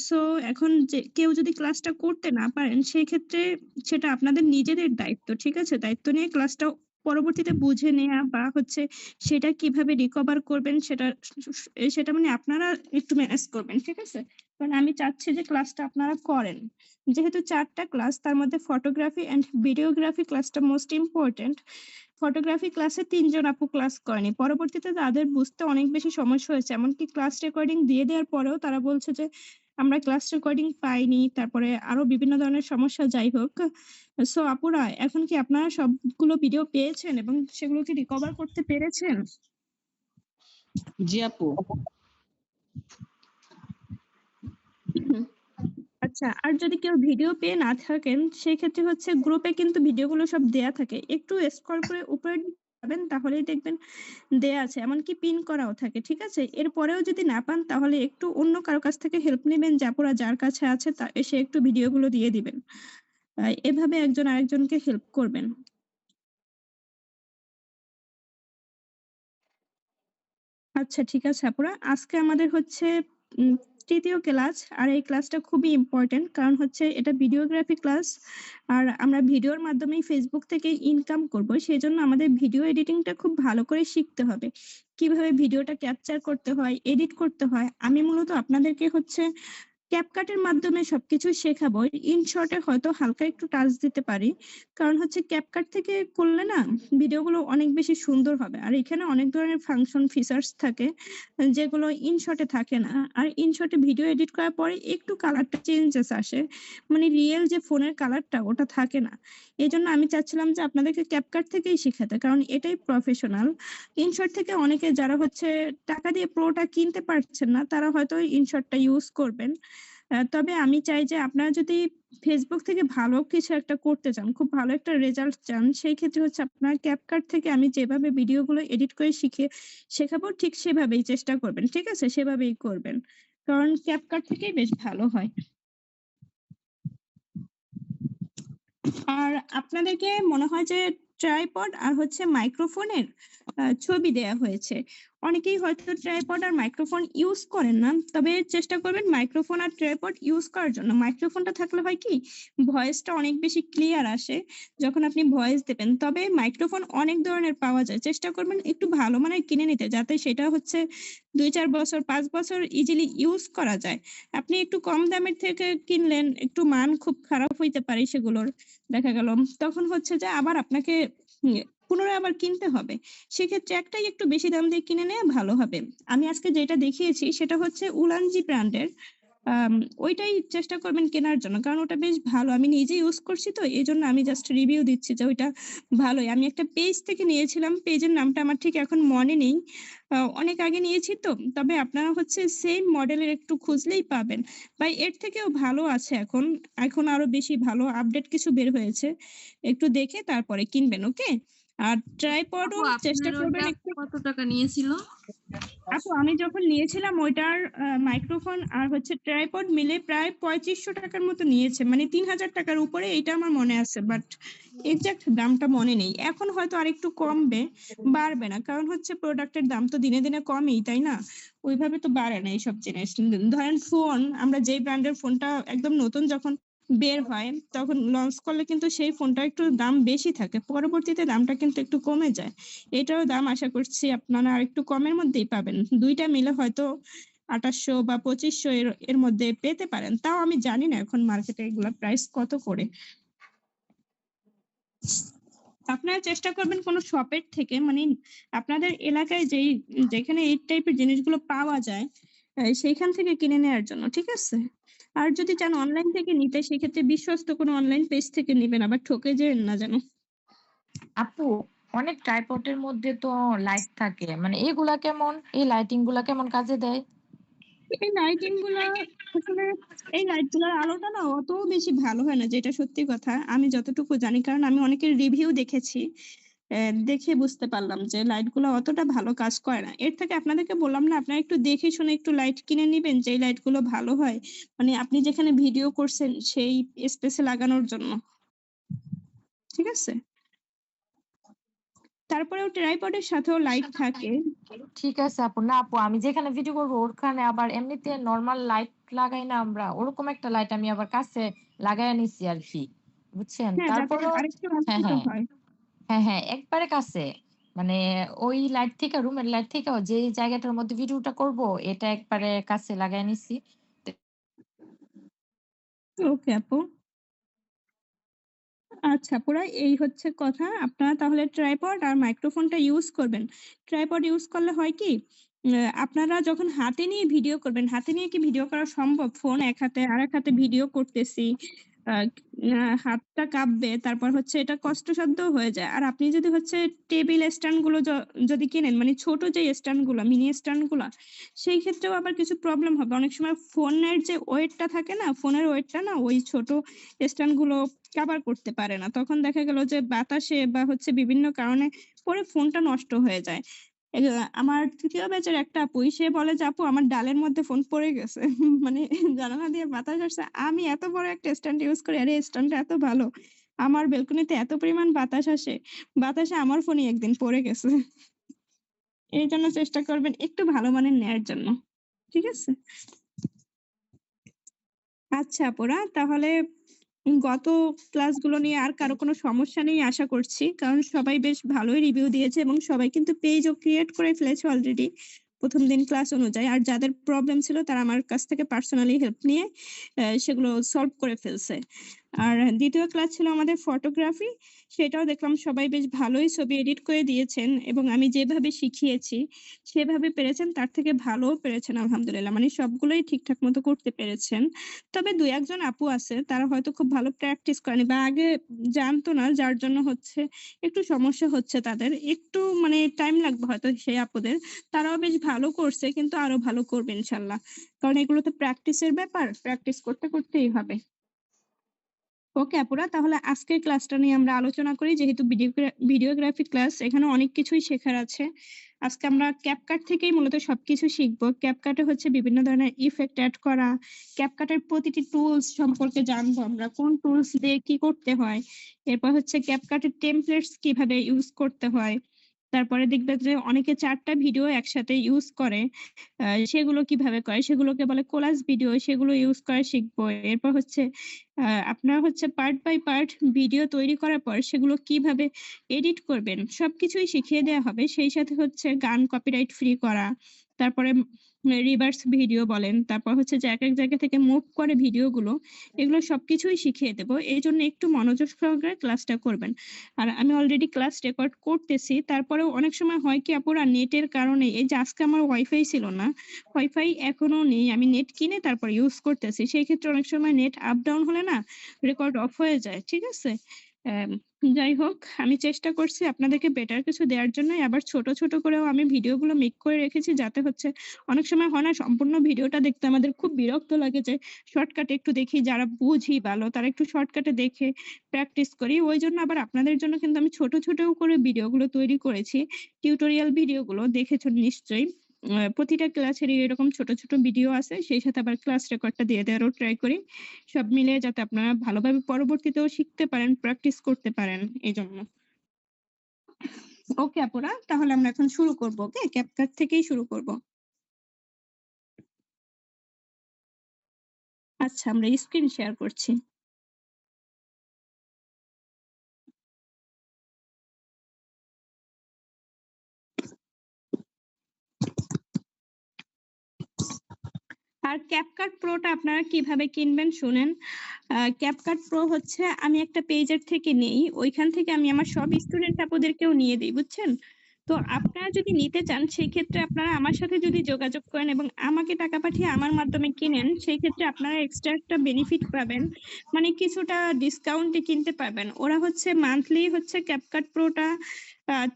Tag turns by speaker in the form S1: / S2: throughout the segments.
S1: So এখন যে কেউ যদি ক্লাসটা করতে না পারেন, সেই ক্ষেত্রে সেটা আপনাদের নিজেদের দায়িত্ব। ঠিক আছে? দায়িত্ব নিয়ে ক্লাসটা পরবর্তীতে বুঝে নেয়া বা হচ্ছে সেটা কিভাবে রিকভার করবেন সেটা মানে আপনারা একটু ম্যানেজ করবেন। ঠিক আছে? কারণ আমি চাচ্ছি যে ক্লাসটা আপনারা করেন। যেহেতু ৪ টা ক্লাস তার মধ্যে ফটোগ্রাফি অ্যান্ড ভিডিওগ্রাফি ক্লাসটা মোস্ট ইম্পোর্টেন্ট। ফটোগ্রাফি ক্লাসে ৩ জন আপু ক্লাস করেনি। পরবর্তীতে তাদের বুঝতে অনেক বেশি সমস্যা হয়েছে। এমনকি ক্লাস রেকর্ডিং দিয়ে দেওয়ার পরেও তারা বলছে যে, "আমরা ক্লাস রেকর্ডিং পাইনি।" তারপরে আরো বিভিন্ন ধরনের সমস্যা যাই হোক। সো আপুরা এখন কি আপনারা সবগুলো ভিডিও পেয়েছেন এবং সেগুলো কি রিকভার করতে পেরেছেন?
S2: জি আপু।
S1: আচ্ছা, আর যদি কেউ ভিডিও পেয়ে না থাকেন, সেক্ষেত্রে হচ্ছে গ্রুপে কিন্তু ভিডিওগুলো সব দেয়া থাকে। একটু স্ক্রল করে উপরের দিকে যাবেন তাহলেই দেখবেন দেয়া আছে। এমনকি পিন করাও থাকে। ঠিক আছে? এরপরেও যদি না পান তাহলে একটু অন্য কারো কাছ থেকে হেল্প নিবেন যে আপুরা যার কাছে আছে সে একটু ভিডিওগুলো দিয়ে দিবেন। এভাবে একজন আরেকজনকে হেল্প করবেন। আচ্ছা ঠিক আছে আপুরা। আজকে আমাদের হচ্ছে ৩য় ক্লাস। আর এই ক্লাসটা খুবই ইম্পোর্টেন্ট। কারণ হচ্ছে এটা ভিডিওগ্রাফি ক্লাস। আর আমরা ভিডিওর মাধ্যমেই Facebook থেকে ইনকাম করব। সেজন্য আমাদের ভিডিও এডিটিংটা খুব ভালো করে শিখতে হবে। কিভাবে ভিডিওটা ক্যাপচার করতে হয়, এডিট করতে হয়। আমি মূলত আপনাদেরকে হচ্ছে CapCut এর মাধ্যমে সবকিছু শেখাবো। InShot এ হয়তো হালকা একটু টাচ দিতে পারি। কারণ হচ্ছে CapCut থেকে করলে না ভিডিওগুলো অনেক বেশি সুন্দর হবে। আর এখানে অনেক ধরনের ফাংশন ফিচার্স থাকে যেগুলো InShot এ থাকে না। আর InShot এ ভিডিও এডিট করার পরে একটু কালারটা চেঞ্জেস আসে। মানে রিয়েল যে ফোনের কালারটা ওটা থাকে না। এজন্য আমি চাচ্ছিলাম যে আপনাদেরকে CapCut থেকেই শিখাতে। কারণ এটাই প্রফেশনাল। InShot থেকে অনেকে যারা হচ্ছে টাকা দিয়ে প্রোটা কিনতে পারছেন না, তারা হয়তো InShot টা ইউজ করবেন। তবে আমি চাই যে আপনারা যদি Facebook থেকে ভালো কিছু একটা করতে চান, খুব ভালো একটা রেজাল্ট চান, সেই ক্ষেত্রে হচ্ছে আপনার CapCut থেকে আমি যেভাবে ভিডিওগুলো এডিট করে শেখাবো ঠিক সেভাবেই চেষ্টা করবেন। ঠিক আছে? সেভাবেই করবেন। কারণ CapCut থেকেই বেশ ভালো হয়। আর আপনাদেরকে মনে হয় যে ট্রাইপড আর হচ্ছে মাইক্রোফোনের ছবি দেয়া হয়েছে। অনেকেই হয়তো ট্রাইপড আর মাইক্রোফোন ইউজ করেন না। তবে চেষ্টা করবেন মাইক্রোফোন আর ট্রাইপড ইউজ করার জন্য। মাইক্রোফোনটা থাকলে হয় কি ভয়েসটা অনেক বেশি ক্লিয়ার আসে যখন আপনি ভয়েস দেবেন। তবে মাইক্রোফোন অনেক ধরনের পাওয়া যায়। চেষ্টা করবেন একটু ভালো মানের কিনে নিতে যাতে সেটা হচ্ছে ২-৪ বছর ৫ বছর ইজিলি ইউজ করা যায়। আপনি একটু কম দামের থেকে কিনলেন, একটু মান খুব খারাপ হইতে পারে সেগুলোর। দেখা গেল তখন হচ্ছে যে আবার আপনাকে পুনরায় আবার কিনতে হবে। সেক্ষেত্রে একটাই একটু বেশি দাম দিয়ে কিনে নেয়া ভালো হবে। আমি আজকে যেটা দেখিয়েছি সেটা হচ্ছে উলানজি ব্র্যান্ডের। আম ওইটাই চেষ্টা করবেন কেনার জন্য। কারণ ওটা বেশ ভালো। আমি নিজে ইউজ করছি তো এজন্য আমি জাস্ট রিভিউ দিচ্ছি যে ওইটা ভালোই। আমি একটা পেজ থেকে নিয়েছিলাম। পেজের নামটা আমার ঠিক এখন মনে নেই। অনেক আগে নিয়েছি তো। তবে আপনারা হচ্ছে সেম মডেলের একটু খুঁজলেই পাবেন। বা এর থেকেও ভালো আছে এখন। এখন আরো বেশি ভালো আপডেট কিছু বের হয়েছে। একটু দেখে তারপরে কিনবেন, ওকে? আর ট্রাইপডও
S3: আপু
S1: চেষ্টা
S3: আপনার
S1: করবেন
S3: ওটা
S1: একটু
S3: কত টাকা নিয়েছিল?
S1: আপু আমি যখন নিয়েছিলাম ওইটার মাইক্রোফোন আর হচ্ছে ট্রাইপড মিলে প্রায় ৳৩৫০০ র মতো নিয়েছে। মানে ৳৩,০০০ র উপরে এইটা আমার মনে আছে। বাট এক্সাক্ট দামটা মনে নেই। এখন হয়তো আরেকটু কমবে, বাড়বে না। কারণ হচ্ছে প্রোডাক্টের দাম তো দিনে, দিনে কমেই, তাই না? ওইভাবে তো বাড়ে না এইসব জিনিস। ধরেন ফোন আমরা যেই ব্র্যান্ডের ফোনটা একদম নতুন যখন বের হয় তখন লঞ্চ করলে কিন্তু সেই ফোনটা একটু দাম বেশি থাকে। পরবর্তীতে দামটা কিন্তু একটু কমে যায়। এটারও দাম আশা করছি আপনারা আরেকটু কমের মধ্যেই পাবেন। ২ টা মিলে হয়তো ২৮০০ বা ২৫০০ এর মধ্যে পেতে পারেন। তাও আমি জানি না এখন মার্কেটে এগুলার প্রাইস কত করে। আপনারা চেষ্টা করবেন কোন শপের থেকে মানে আপনাদের এলাকায় যেখানে এই টাইপের জিনিসগুলো পাওয়া যায়, সেইখান থেকে কিনে নেয়ার জন্য। ঠিক আছে? আর যদি চান অনলাইন থেকে নিতে সেক্ষেত্রে বিশ্বস্ত কোনো অনলাইন পেজ থেকে নিবেন। আবার ঠকে যেয়েন না যেন।
S4: আপু, অনেক ট্রাইপডের মধ্যে তো লাইট থাকে। মানে এগুলা কেমন? এই লাইটিং গুলা কেমন কাজে দেয়?
S1: এই লাইটিং গুলা আসলে এই লাইট গুলার আলোটা না অত বেশি ভালো হয় না যেটা সত্যি কথা। আমি যতটুকু জানি কারণ আমি অনেকের রিভিউ দেখেছি। দেখে বুঝতে পারলাম যে লাইট গুলা অতটা ভালো কাজ করে না। এর থেকে আপনাদেরকে বললাম না আপনারা একটু দেখে শুনে একটু লাইট কিনে নিবেন যেই লাইট গুলো ভালো হয়। মানে আপনি যেখানে ভিডিও করছেন সেই স্পেসে লাগানোর জন্য। ঠিক আছে? তারপরেও ট্রাইপডের সাথেও লাইট থাকে।
S4: ঠিক আছে আপু। না আপু, আমি যেখানে ভিডিও করব ওখানে আবার এমনিতে নরমাল লাইট লাগাই না আমরা? ওরকম একটা লাইট আমি আবার কাছে লাগাইয়া নিছি আরকি। বুঝছেন?
S1: হ্যাঁ, যাতে
S4: তারপরেও
S1: আরেকটু
S4: হ্যাঁ,
S1: আলোকিত
S4: হ্যাঁ।
S1: হয়।
S4: হ্যাঁ, হ্যাঁ, একবারে কাছে। মানে ওই লাইট থেকে, রুমের লাইট থেকেও যে জায়গাটার মধ্যে ভিডিওটা করব এটা একবারে কাছে লাগায় নিছি।
S1: ওকে আপু। আচ্ছা পুরা এই হচ্ছে কথা। আপনারা তাহলে ট্রাইপড আর মাইক্রোফোনটা ইউজ করবেন। ট্রাইপড ইউজ করলে হয় কি? আপনারা যখন হাতে নিয়ে ভিডিও করবেন, হাতে নিয়ে কি ভিডিও করা সম্ভব? ফোন এক হাতে, আরেক হাতে ভিডিও করতেছি। আ হাতটা কাঁপবে। তারপর হচ্ছে এটা কষ্টসাধ্যও হয়ে যায়। আর আপনি যদি হচ্ছে টেবিল স্ট্যান্ড গুলো যদি কিনেন, মানে ছোট যে স্ট্যান্ড গুলা, মিনি স্ট্যান্ড গুলা, সেই ক্ষেত্রেও আবার কিছু প্রবলেম হবে। অনেক সময় ফোনের যে ওয়েটটা থাকে না, ফোনের ওয়েটটা না ওই ছোট স্ট্যান্ড গুলো কভার করতে পারে না। তখন দেখা গেল যে বাতাসে বা হচ্ছে বিভিন্ন কারণে পরে ফোনটা নষ্ট হয়ে যায়। আমার ৩য় ব্যাচের একটা আপুই সে বলে যে, "আপু আমার ডালের মধ্যে ফোন পড়ে গেছে।" মানে জানালা দিয়ে বাতাস আসছে। আমি এত বড় একটা স্ট্যান্ড ইউজ করি। আরে স্ট্যান্ডটা এত ভালো। আমার বেলকনিতে এত পরিমাণ বাতাস আসে। বাতাসে আমার ফোনই একদিন পড়ে গেছে। এইজন্য চেষ্টা করবেন একটু ভালো মানের নেয়ার জন্য। ঠিক আছে? আচ্ছা আপুরা, তাহলে গত ক্লাসগুলো নিয়ে আর কারো কোনো সমস্যা নেই আশা করছি। কারণ সবাই বেশ ভালোই রিভিউ দিয়েছে এবং সবাই কিন্তু পেজও ক্রিয়েট করে ফেলেছে অলরেডি ১ম দিন ক্লাস অনুযায়ী। আর যাদের প্রবলেম ছিল তারা আমার কাছ থেকে পার্সোনালি হেল্প নিয়ে সেগুলো সলভ করে ফেলছে। আর ২য় ক্লাস ছিল আমাদের ফটোগ্রাফি। সেটাও দেখলাম সবাই বেশ ভালোই ছবি এডিট করে দিয়েছেন এবং আমি যেভাবে শিখিয়েছি সেভাবে পেরেছেন, তার থেকে ভালোও পেরেছেন আলহামদুলিল্লাহ। মানে সবগুলোই ঠিকঠাক মতো করতে পেরেছেন। তবে ২-১ জন আপু আছে তারা হয়তো খুব ভালো প্র্যাকটিস করেনি বা আগে জানতো না, যার জন্য হচ্ছে একটু সমস্যা হচ্ছে তাদের। একটু মানে টাইম লাগবে হয়তো সেই আপুদের। তারাও বেশ ভালো করছে কিন্তু আরো ভালো করবে ইনশাআল্লাহ। কারণ এগুলো তো প্র্যাকটিসের ব্যাপার। প্র্যাকটিস করতে করতেই হবে। ওকে আপুরা, তাহলে আজকের ক্লাসটা নিয়ে আমরা আলোচনা করি। যেহেতু ভিডিওগ্রাফি ক্লাস, এখানে অনেক কিছুই শেখার আছে। আজকে আমরা CapCut থেকেই মূলত সবকিছু শিখবো। CapCut এ হচ্ছে বিভিন্ন ধরনের ইফেক্ট এড করা, CapCut এর প্রতিটি টুলস সম্পর্কে জানবো আমরা। কোন টুলস দিয়ে কি করতে হয়। এরপর হচ্ছে CapCut এর টেমপ্লেটস কিভাবে ইউজ করতে হয়। তারপরে দেখবে যে অনেকে ৪ টা ভিডিও একসাথে ইউজ করে। সেগুলো কিভাবে করে? সেগুলোকে বলে কোলাজ ভিডিও, সেগুলো ইউজ করা শিখবো। এরপর হচ্ছে আপনারা হচ্ছে পার্ট বাই পার্ট ভিডিও তৈরি করার পর সেগুলো কিভাবে এডিট করবেন সবকিছুই শিখিয়ে দেয়া হবে। সেই সাথে হচ্ছে গান কপিরাইট ফ্রি করা। তারপরে রিভার্স ভিডিও বলেন। তারপর হচ্ছে যে একেক জায়গা থেকে মুভ করে ভিডিওগুলো, এগুলো সবকিছুই শিখিয়ে দেব। এইজন্য একটু মনোযোগ সহকারে ক্লাসটা করবেন। আর আমি অলরেডি ক্লাস রেকর্ড করতেছি। তারপরেও অনেক সময় হয় কি আপুরা নেটের কারণে এই যে আজকে আমার ওয়াইফাই ছিল না। ওয়াইফাই এখনো নেই। আমি নেট কিনে তারপর ইউজ করতেছি। সেই ক্ষেত্রে অনেক সময় নেট আপ ডাউন হলে না রেকর্ড অফ হয়ে যায়। ঠিক আছে? অ্যাম যাই হোক আমি চেষ্টা করছি আপনাদেরকে বেটার কিছু দেয়ার জন্যই। আবার ছোট, ছোট করেও আমি ভিডিওগুলো মেক করে রেখেছি যাতে হচ্ছে অনেক সময় হয় না সম্পূর্ণ ভিডিওটা দেখতে আমাদের খুব বিরক্ত লাগে যে শর্টকাটে একটু দেখি, যারা বুঝি ভালো তারা একটু শর্টকাটে দেখে প্র্যাকটিস করি। ওইজন্য আবার আপনাদের জন্য কিন্তু আমি ছোট, ছোটও করে ভিডিওগুলো তৈরি করেছি। টিউটোরিয়াল ভিডিওগুলো দেখেছ নিশ্চয়ই। প্রতিটা ক্লাসেরই এরকম ছোট, ছোট ভিডিও আছে। সেই সাথে আবার ক্লাস রেকর্ডটা দিয়ে দেওয়ারও ট্রাই করি। সব মিলিয়ে যাতে আপনারা ভালোভাবে পরবর্তীতেও শিখতে পারেন, প্র্যাকটিস করতে পারেন এজন্য। ওকে আপুরা, তাহলে আমরা এখন শুরু করব। ওকে? CapCut থেকেই শুরু করব। আচ্ছা আমরা স্ক্রিন শেয়ার করছি। আর CapCut Pro টা আপনারা কিভাবে কিনবেন শুনেন। CapCut Pro হচ্ছে আমি একটা পেজের থেকে নেই। ওইখান থেকে আমি আমার সব স্টুডেন্ট আপুদেরকেও নিয়ে দেই, বুঝছেন? তো আপনারা যদি নিতে চান সেই ক্ষেত্রে আপনারা আমার সাথে যদি যোগাযোগ করেন এবং আমাকে টাকা পাঠিয়ে আমার মাধ্যমে কিনেন, সেই ক্ষেত্রে আপনারা এক্সট্রা একটা বেনিফিট পাবেন। মানে কিছুটা ডিসকাউন্টে কিনতে পারবেন। ওরা হচ্ছে মান্থলি হচ্ছে CapCut Pro টা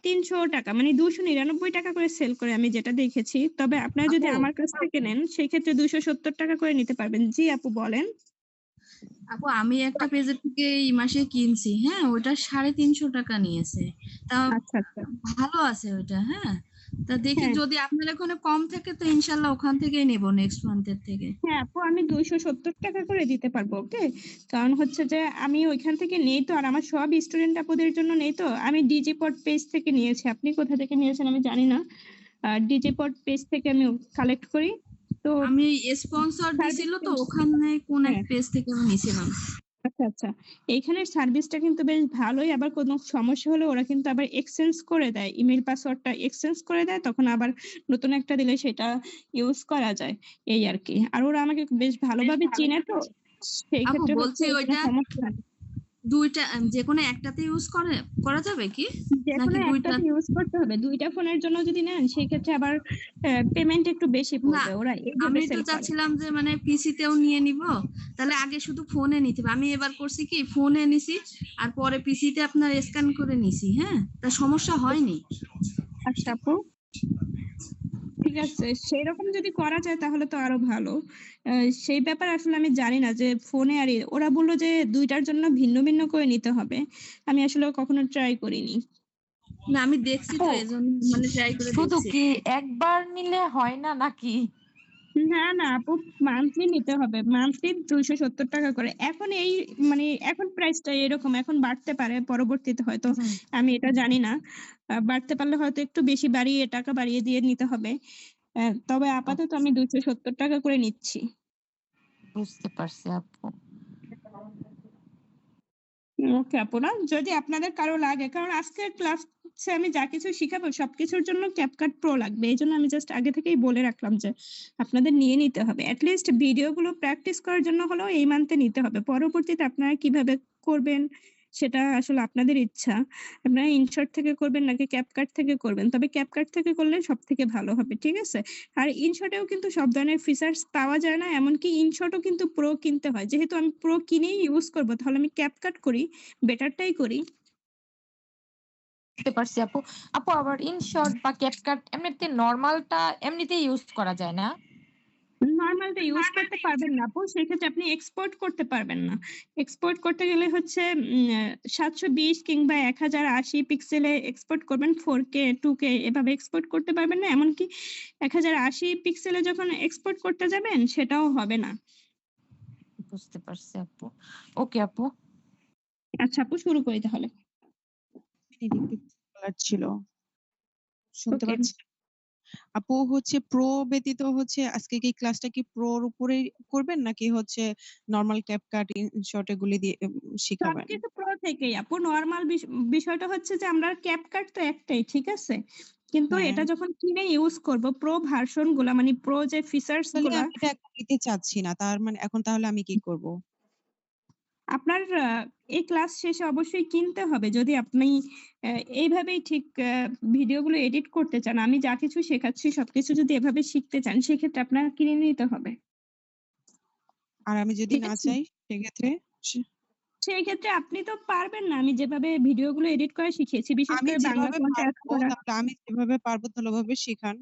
S1: ৳৩০০ মানে ৳২৯৯ করে সেল করে আমি যেটা দেখেছি। তবে আপনারা যদি
S3: আপু
S1: আমার কাছ থেকে নেন সেই ক্ষেত্রে ৳২৭০ করে নিতে পারবেন। জি আপু বলেন।
S3: আপু আমি একটা পেজের থেকে এই মাসে কিনছি, হ্যাঁ? ওটা ৳৩৫০ নিয়েছে। তাও
S1: আচ্ছা, আচ্ছা।
S3: ভালো আছে ওইটা, হ্যাঁ? তা দেখি
S1: হ্যাঁ।
S3: যদি আপনার ওখানে কম থাকে তো ইনশাল্লাহ ওখান থেকেই নেব নেক্সট মান্থের থেকে।
S1: হ্যাঁ আপু, আমি 270 টাকা করে দিতে পারবো। ওকে, কারণ হচ্ছে যে আমি ওইখান থেকে নেই তো, আর আমার সব স্টুডেন্ট আপুদের জন্য নেই তো। আমি ডিজিপড পেজ থেকে নিয়েছি, আপনি কোথা থেকে নিয়েছেন আমি জানি না। ডিজিপড পেজ থেকে আমি কালেক্ট করি। তো
S3: আমি স্পন্সর দিছিল তো ওখানে কোন এক
S1: হ্যাঁ।
S3: পেজ থেকে আমি নিয়েছিলাম।
S1: আচ্ছা আচ্ছা, এইখানের সার্ভিসটা কিন্তু বেশ ভালোই। আবার কোনো সমস্যা হলে ওরা কিন্তু আবার এক্সচেঞ্জ করে দেয়, ইমেল পাসওয়ার্ডটা এক্সচেঞ্জ করে দেয়, তখন আবার নতুন একটা দিলে সেটা ইউজ করা যায়, এই আর কি। আর ওরা আমাকে বেশ ভালোভাবে চিনে তো, সেই
S3: আপু
S1: ক্ষেত্রে
S3: বলছি
S1: হচ্ছে কোনো
S3: ওইটা
S1: সমস্যা হয় না।
S3: দুইটা যে কোনো একটাতে ইউজ করা যাবে কি
S1: যেকোনো
S3: নাকি দুইটা?
S1: একটাতে ইউজ করতে হবে। দুইটা ফোনের জন্য যদি নেন সেই ক্ষেত্রে আবার পেমেন্ট একটু বেশি
S3: না
S1: পড়বে, ওরা এইভাবে
S3: আমি তো
S1: সেল করে।
S3: চাচ্ছিলাম যে মানে পিসিতেও নিয়ে নিব, তাহলে আগে শুধু ফোনে নিতে হবে। আমি এবার করছি কি ফোনে নিছি আর পরে পিসিতে আপনার স্ক্যান করে নিছি। হ্যাঁ, তা সমস্যা হয়নি।
S1: আচ্ছা আপু, ঠিক আছে, সেরকম যদি করা যায় তাহলে তো আরো ভালো। সেই ব্যাপারে আসলে আমি জানি না যে ফোনে আর ওরা বললো যে দুইটার জন্য ভিন্ন ভিন্ন করে নিতে হবে। আমি আসলে কখনো ট্রাই করিনি।
S3: না আমি দেখছি তো
S4: আপু,
S3: এজন্য মানে ট্রাই করে
S4: শুধু
S3: দেখছি।
S4: কি একবার নিলে হয় না নাকি?
S1: না না আপু, মান্থলি নিতে হবে, মান্থলি 270 টাকা করে। এখন এই মানে এখন প্রাইসটা এরকম, এখন বাড়তে পারে পরবর্তীতে হয়তো,
S4: হুম,
S1: আমি এটা জানি না। বাড়তে পারলে হয়তো একটু বেশি বাড়িয়ে টাকা বাড়িয়ে দিয়ে নিতে হবে। তবে আপাতত আমি 270 টাকা করে নিচ্ছি।
S4: বুঝতে পারছি আপু।
S1: ওকে আপু, না যদি আপনাদের কারো লাগে, কারণ আজকের ক্লাসে আমি যা কিছু শিখাবো সবকিছুর জন্য ক্যাপকাট প্রো লাগবে, এই জন্য আমি জাস্ট আগে থেকেই বলে রাখলাম যে আপনাদের নিয়ে নিতে হবে। অ্যাটলিস্ট ভিডিওগুলো প্র্যাকটিস করার জন্য হলেও এই মান্থে নিতে হবে। পরবর্তীতে আপনারা কিভাবে করবেন সেটা আসলে আপনাদের ইচ্ছা। আপনারা ইনশর্ট থেকে করবেন নাকি ক্যাপকাট থেকে করবেন, তবে ক্যাপকাট থেকে করলে সব থেকে ভালো হবে, ঠিক আছে। আর ইনশর্টেও কিন্তু সব ধরনের ফিচার্স পাওয়া যায় না, এমনকি ইনশর্টও কিন্তু প্রো কিনতে হয়। যেহেতু আমি প্রো কিনেই ইউজ করবো, তাহলে আমি ক্যাপকাট করি, বেটারটাই করি।
S4: বুঝতে পারছি আপু। আপু আবার ইনশর্ট বা ক্যাপকাট এমনিতে নরমালটা এমনিতেই ইউজ করা যায় না?
S1: নরমালটা ইউজ করতে পারবেন না আপু, সেক্ষেত্রে আপনি এক্সপোর্ট করতে পারবেন না। এক্সপোর্ট করতে গেলে হচ্ছে 720 কিংবা 1080 পিক্সেলে এক্সপোর্ট করবেন, 4K 2K এভাবে এক্সপোর্ট করতে পারবেন না। এমনকি 1080 পিক্সেলে যখন এক্সপোর্ট করতে যাবেন সেটাও হবে না।
S4: বুঝতে পারছি আপু। ওকে আপু।
S1: আচ্ছা আপু, শুরু করি তাহলে।
S2: মিনিট একটু কালার ছিল, শুনতে
S1: ওকে।
S2: পাচ্ছি। আপু হচ্ছে প্রো ব্যতীত হচ্ছে আজকে কি ক্লাসটা কি প্রোর উপরেই করবেন নাকি হচ্ছে নরমাল ক্যাপকাট ইনশর্ট এগুলি দিয়ে শিখাবেন?
S1: সবকিছু প্রো থেকেই আপু। নরমাল বিষয়টা হচ্ছে যে আমরা ক্যাপকাট তো একটাই, ঠিক আছে, কিন্তু
S2: হ্যাঁ,
S1: এটা যখন কিনে ইউজ করব, প্রো ভার্সন গুলা মানে প্রো যে ফিচার্স
S2: তাহলে
S1: গুলা,
S2: আমি এটা এখন নিতে চাচ্ছি না, তার মানে এখন তাহলে আমি কি করব?
S1: আপনার এই ক্লাস শেষে অবশ্যই কিনতে হবে। যদি আপনি এইভাবেই ঠিক ভিডিওগুলো এডিট করতে চান, আমি যা কিছু শেখাচ্ছি সবকিছু যদি এভাবে শিখতে চান, সেক্ষেত্রে আপনার কিনে নিতে হবে,
S2: আর আমি যদি
S1: ঠিক
S2: না
S1: আছে।
S2: চাই সেক্ষেত্রে?
S1: সেই ক্ষেত্রে আপনি তো পারবেন না। আমি যেভাবে ভিডিওগুলো এডিট করা শিখিয়েছি, বিশেষ
S2: আমি
S1: করে বাংলা
S2: যেভাবে
S1: ফন্টে
S2: পারবো
S1: করা,
S2: তাহলে আমি যেভাবে পারবো তাহলে ওভাবে শিখান।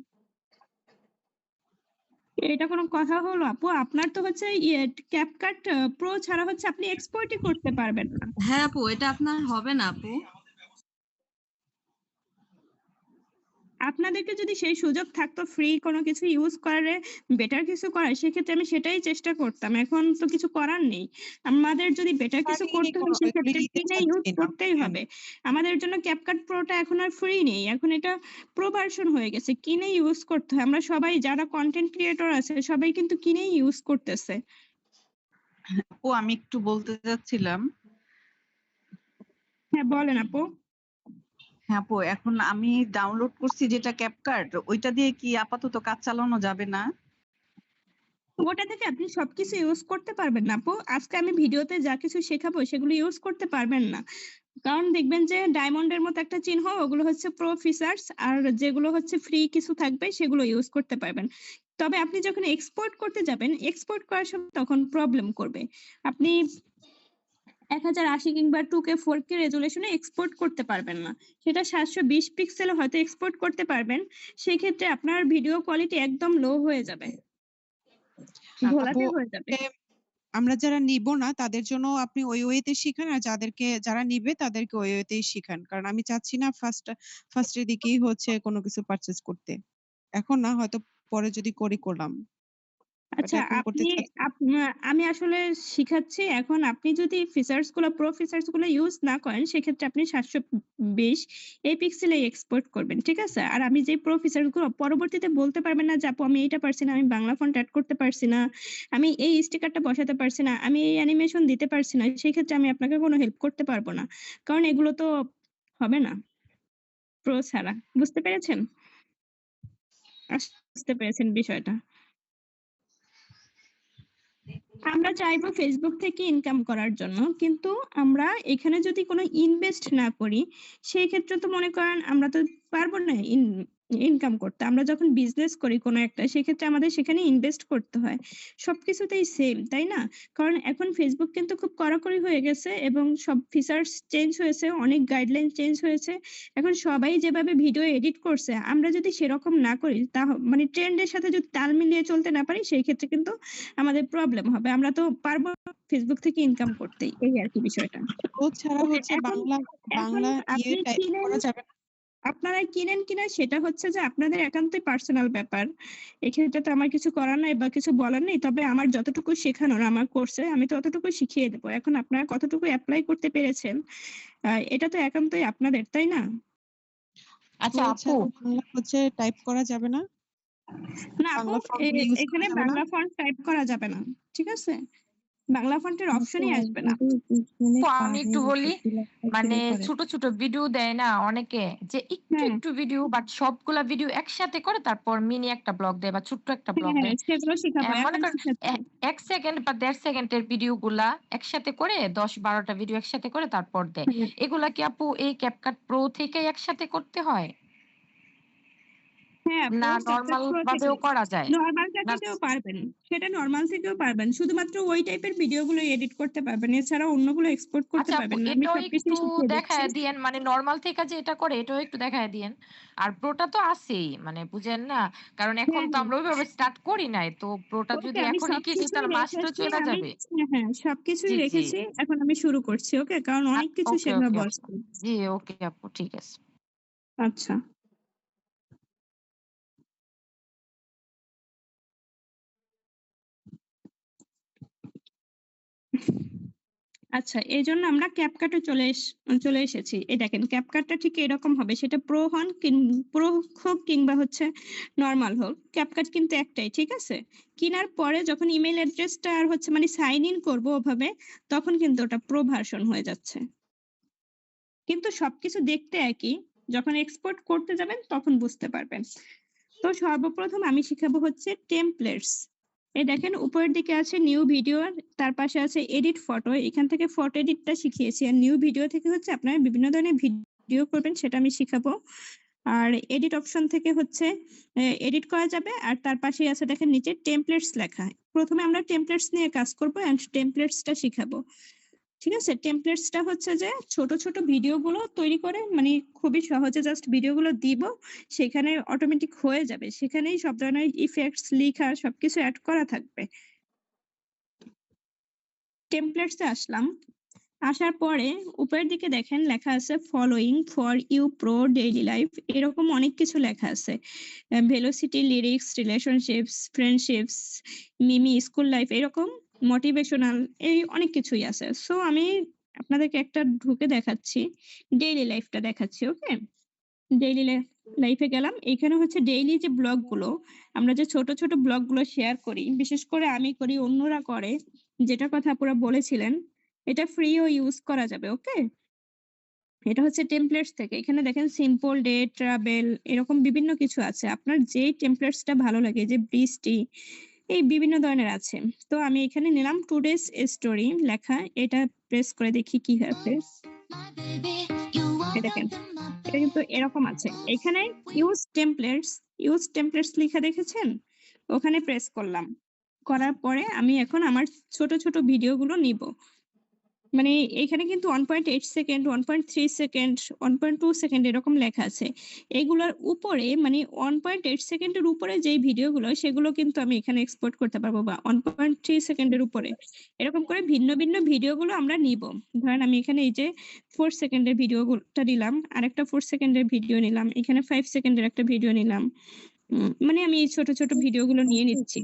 S1: এটা কোনো কথা হলো আপু? আপনার তো হচ্ছে ক্যাপকাট প্রো ছাড়া হচ্ছে আপনি এক্সপোর্টই করতে পারবেন না।
S3: হ্যাঁ আপু এটা আপনার হবে না আপু।
S1: আপনাদেরকে যদি সেই সুযোগ থাকতো ফ্রি কোনো কিছু ইউজ করে বেটার কিছু করার, সেক্ষেত্রে আমি সেটাই চেষ্টা করতাম। এখন তো কিছু করার নেই। আমাদের যদি বেটার কিছু
S2: আমি
S1: করতে হয়
S2: এগুলি
S1: সেক্ষেত্রে
S2: নিতে
S1: কিনে ইউজ
S2: চাচ্ছি না,
S1: করতেই
S2: বুঝছেন?
S1: হবে। আমাদের জন্য ক্যাপকাট প্রোটা এখন আর ফ্রি নেই, এখন এটা প্রো ভার্সন হয়ে গেছে, কিনে ইউজ করতে হয়। আমরা সবাই যারা কন্টেন্ট ক্রিয়েটর আছে সবাই কিন্তু কিনেই ইউজ করতেছে।
S5: আপু আমি একটু বলতে চাচ্ছিলাম।
S1: হ্যাঁ বলেন আপু।
S5: হ্যাঁ আপু, এখন আমি ডাউনলোড করছি যেটা ক্যাপকাট, ওইটা দিয়ে কি আপাতত কাজ চালানো যাবে না?
S1: ওটা থেকে আপনি সবকিছু ইউজ করতে পারবেন না আপু। আজকে আমি ভিডিওতে যা কিছু শেখাবো সেগুলো ইউজ করতে পারবেন না, কারণ দেখবেন যে ডায়মন্ডের মতো একটা চিহ্ন, ওগুলো হচ্ছে প্রো ফিচার্স, আর যেগুলো হচ্ছে ফ্রি কিছু থাকবে সেগুলো ইউজ করতে পারবেন। তবে আপনি যখন এক্সপোর্ট করতে যাবেন, এক্সপোর্ট করার সময় তখন প্রবলেম করবে। আপনি 1080 কিংবা 2K 4K রেজুলেশনে এক্সপোর্ট করতে পারবেন না, সেটা 720 পিক্সেলে হয়তো এক্সপোর্ট করতে পারবেন। সেক্ষেত্রে আপনার ভিডিও কোয়ালিটি একদম লো হয়ে যাবে,
S2: আপু
S1: ঘোলাটে হয়ে যাবে।
S2: আমরা যারা নিব না তাদের জন্য আপনি ওই ওয়েতে শিখান, আর যারা নিবে তাদেরকে ওই ওয়েতেই শিখান। কারণ আমি চাচ্ছি না ফার্স্টের দিকেই হচ্ছে কোনো কিছু পারচেজ করতে। এখন না, হয়তো পরে যদি করলাম। বাট
S1: আচ্ছা,
S2: এখন করতে
S1: আপনি
S2: চাচ্ছি না।
S1: আমি আসলে শিখাচ্ছি। এখন আপনি যদি প্রো ফিচার্স গুলো ইউজ না করেন, সেক্ষেত্রে আপনি 720 এই পিক্সেলেই এক্সপোর্ট করবেন। ঠিক আছে? আর আমি যে প্রো ফিচার্স গুলো পরবর্তীতে বলতে পারবেন না যে, আপু আমি এইটা পারছি না, আমি বাংলা ফন্ট এড করতে পারছি না, আমি এই স্টিকারটা বসাতে পারছি না, আমি এই অ্যানিমেশন দিতে পারছি না। সেই ক্ষেত্রে আমি আপনাকে কোনো হেল্প করতে পারব না। কারণ এগুলো তো হবে না প্রো ছাড়া। বুঝতে পেরেছেন? বুঝতে পেরেছেন বিষয়টা। আমরা চাইবো Facebook থেকে ইনকাম করার জন্য। কিন্তু আমরা এখানে যদি কোনো ইনভেস্ট না করি, সেই ক্ষেত্রে তো মনে করেন আমরা তো পারবো না ইনকাম করতে। আমরা যখন বিজনেস করি কোনো একটা, সেক্ষেত্রে আমাদের সেখানে ইনভেস্ট করতে হয়। সবকিছুতেই সেম, তাই না? কারণ এখন Facebook কিন্তু খুব কড়াকড়ি হয়ে গেছে এবং সব ফিচার্স চেঞ্জ হয়েছে, অনেক গাইডলাইন চেঞ্জ হয়েছে। এখন সবাই যেভাবে ভিডিও এডিট করছে, আমরা যদি সেরকম না করি, মানে ট্রেন্ড এর সাথে যদি তাল মিলিয়ে চলতে না পারি, সেই ক্ষেত্রে কিন্তু আমাদের প্রবলেম হবে। আমরা তো পারবো Facebook থেকে ইনকাম করতেই। এই আরকি বিষয়টা।
S2: প্রো ছাড়া
S1: ওকে,
S2: হচ্ছে
S1: এখন এখন
S2: বাংলা
S1: আপনি
S2: টাইপ
S1: কিনেন,
S2: করা যাবে না?
S1: আপনারা কিনেন কিনা সেটা হচ্ছে যে আপনাদের একান্তই পার্সোনাল ব্যাপার। এক্ষেত্রে তো আমার কিছু করার নাই বা কিছু বলার নেই। তবে আমার যতটুকু শেখানোর আমার কোর্সে আমি ততটুকু শিখিয়ে দেব। এখন আপনারা কতটুকু এপ্লাই করতে পেরেছেন, এটা তো একান্তই আপনাদের, তাই না?
S4: আচ্ছা
S2: প্রো
S4: আপু,
S2: ছাড়া বাংলা হচ্ছে টাইপ করা যাবে না?
S1: না আপু,
S2: বাংলা ফন্ট গুলো ইউজ করা
S1: এখানে
S2: যাবে না?
S1: বাংলা ফন্ট টাইপ করা যাবে না। ঠিক আছে? বাংলা ফন্টের অপশনই আসবে না।
S4: আপু আমি একটু বলি, মানে ছোট ছোট ভিডিও দেয় না অনেকে, যে একটু
S1: হ্যাঁ,
S4: একটু ভিডিও বাট সবগুলা ভিডিও একসাথে করে তারপর মিনি একটা ব্লগ দেয় বা ছোট্ট একটা ব্লগ
S1: হ্যাঁ,
S4: দেয়।
S1: সেগুলো শিখাবো।
S4: মনে
S1: এখন
S4: করেন
S1: শিখাচ্ছি।
S4: 1 সেকেন্ড বা 1.5 সেকেন্ডের ভিডিও গুলা একসাথে করে 10-12টা ভিডিও একসাথে করে তারপর দেয়।
S1: হ্যাঁ,
S4: এগুলা কি আপু এই ক্যাপকাট প্রো থেকে একসাথে করতে হয়,
S1: হ্যাঁ আপু,
S4: না
S1: ক্যাপকাট
S4: নরমাল
S1: প্রো থেকে
S4: ভাবেও করা যায়?
S1: নরমাল
S4: না
S1: থেকেও পারবেন। সেটা নরমাল থেকেও পারবেন। শুধুমাত্র ওই টাইপের ভিডিওগুলো এডিট করতে পারবেন। এছাড়া অন্যগুলো এক্সপোর্ট করতে
S4: আচ্ছা আপু,
S1: পারবেন না। আমি
S4: এটাও একটু
S1: সবকিছুই শিখিয়ে দিচ্ছি।
S4: দেখায় দিয়েন, মানে নরমাল থেকে যে এটা করে এটাও একটু দেখায় দিয়েন। আর প্রোটা তো আছেই, মানে বুঝেন না, কারণ এখন
S1: হ্যাঁ,
S4: তো
S1: হ্যাঁ।
S4: আমরা ওইভাবে স্টার্ট করি নাই, তো প্রোটা
S1: ওকে,
S4: যদি
S1: আমি
S4: এখনই কিনি
S1: সবকিছুই
S4: তাহলে মাস তো
S1: রেখেছি।
S4: চলে
S1: আমি
S4: যাবে।
S1: হ্যাঁ, হ্যাঁ, সবকিছুই
S4: জি জি,
S1: রেখেছি। এখন আমি শুরু করছি। ওকে? কারণ অনেক কিছু
S4: ওকে ওকে
S1: শেখাবো
S4: আপু,
S1: আজকে।
S4: জি ওকে আপু, ঠিক আছে।
S1: আচ্ছা। আচ্ছা, এজন্য আমরা ক্যাপকাটে চলে এসেছি। এই দেখেন, ক্যাপকাটটা ঠিক এরকম হবে। সেটা প্রো হোক কিংবা হচ্ছে নরমাল হোক, ক্যাপকাট কিন্তু একটাই। ঠিক আছে? কিনার পরে যখন ইমেইল অ্যাড্রেসটা আর হচ্ছে মানে সাইন ইন করবো ওভাবে, তখন কিন্তু ওটা প্রো ভার্সন হয়ে যাচ্ছে। কিন্তু সবকিছু দেখতে একই। যখন এক্সপোর্ট করতে যাবেন তখন বুঝতে পারবেন। তো সর্বপ্রথম আমি শিখাবো হচ্ছে টেমপ্লেটস। এই দেখেন, উপরের দিকে আছে নিউ ভিডিও, তার পাশে আছে এডিট ফটো। এখান থেকে ফটো এডিটটা শিখিয়েছি। আর নিউ ভিডিও থেকে হচ্ছে আপনারা বিভিন্ন ধরনের ভিডিও করবেন, সেটা আমি শিখাবো। আর এডিট অপশন থেকে হচ্ছে এডিট করা যাবে। আর তার পাশেই আছে দেখেন নিচে টেমপ্লেটস লেখা। প্রথমে আমরা টেমপ্লেটস নিয়ে কাজ করবো এন্ড টেমপ্লেটসটা শিখাবো। ঠিক আছে? টেমপ্লেটসটা হচ্ছে যে ছোট ছোট ভিডিওগুলো তৈরি করে, মানে খুবই সহজে জাস্ট ভিডিওগুলো দিব, সেখানে অটোমেটিক হয়ে যাবে। সেখানেই সব ধরনের ইফেক্টস, লেখা সবকিছু এড করা থাকবে। টেমপ্লেটসে আসলাম। আসার পরে উপরের দিকে দেখেন লেখা আছে following for you pro daily life. এরকম অনেক কিছু লেখা আছে। Velocity, lyrics, relationships, friendships, memes, school life, এরকম মোটিভেশনাল, এই অনেক কিছুই আছে। সো আমি আপনাদেরকে একটা ঢুকে দেখাচ্ছি, ডেইলি লাইফটা দেখাচ্ছি। ওকে? ডেইলি লাইফে গেলাম। এখানে হচ্ছে ডেইলি যে ব্লগ গুলো, আমরা যে ছোট ছোট ব্লগ গুলো শেয়ার করি, বিশেষ করে আমি করি, অন্যরা করে, যেটা কথা আপনারা বলেছিলেন, এটা ফ্রিও ইউজ করা যাবে। ওকে? এটা হচ্ছে টেমপ্লেটস থেকে। এখানে দেখেন সিম্পল ডে, ট্রাভেল, এরকম বিভিন্ন কিছু আছে। আপনার যেই টেমপ্লেটসটা ভালো লাগে, যে বৃষ্টি, এই বিভিন্ন ধরনের আছে। তো আমি এখানে নিলাম টুডেস স্টোরি লেখা। এটা প্রেস করে দেখি কি হবে। এই দেখেন, এটা কিন্তু এরকম আছে। এখানে ইউজ টেমপ্লেটস লেখা দেখেছেন? ওখানে প্রেস করলাম। করার পরে আমি এখন আমার ছোট ছোট ভিডিওগুলো নিব। মানে এখানে কিন্তু 1.8 সেকেন্ড, 1.3 সেকেন্ড, 1.2 সেকেন্ড এরকম লেখা আছে। এগুলার উপরে মানে 1.8 সেকেন্ডের উপরে যেই ভিডিওগুলো সেগুলো কিন্তু আমি এখানে এক্সপোর্ট করতে পারবো বা 1.3 সেকেন্ডের উপরে। এরকম করে ভিন্ন, ভিন্ন ভিডিওগুলো আমরা নিবো। ধরেন আমি এখানে এই যে 4 সেকেন্ডের ভিডিওটা নিলাম, আরেকটা 4 সেকেন্ডের ভিডিও নিলাম, এখানে 5 সেকেন্ডের একটা ভিডিও নিলাম। মানে আমি এই ছোট, ছোট ভিডিওগুলো নিয়ে নিচ্ছি।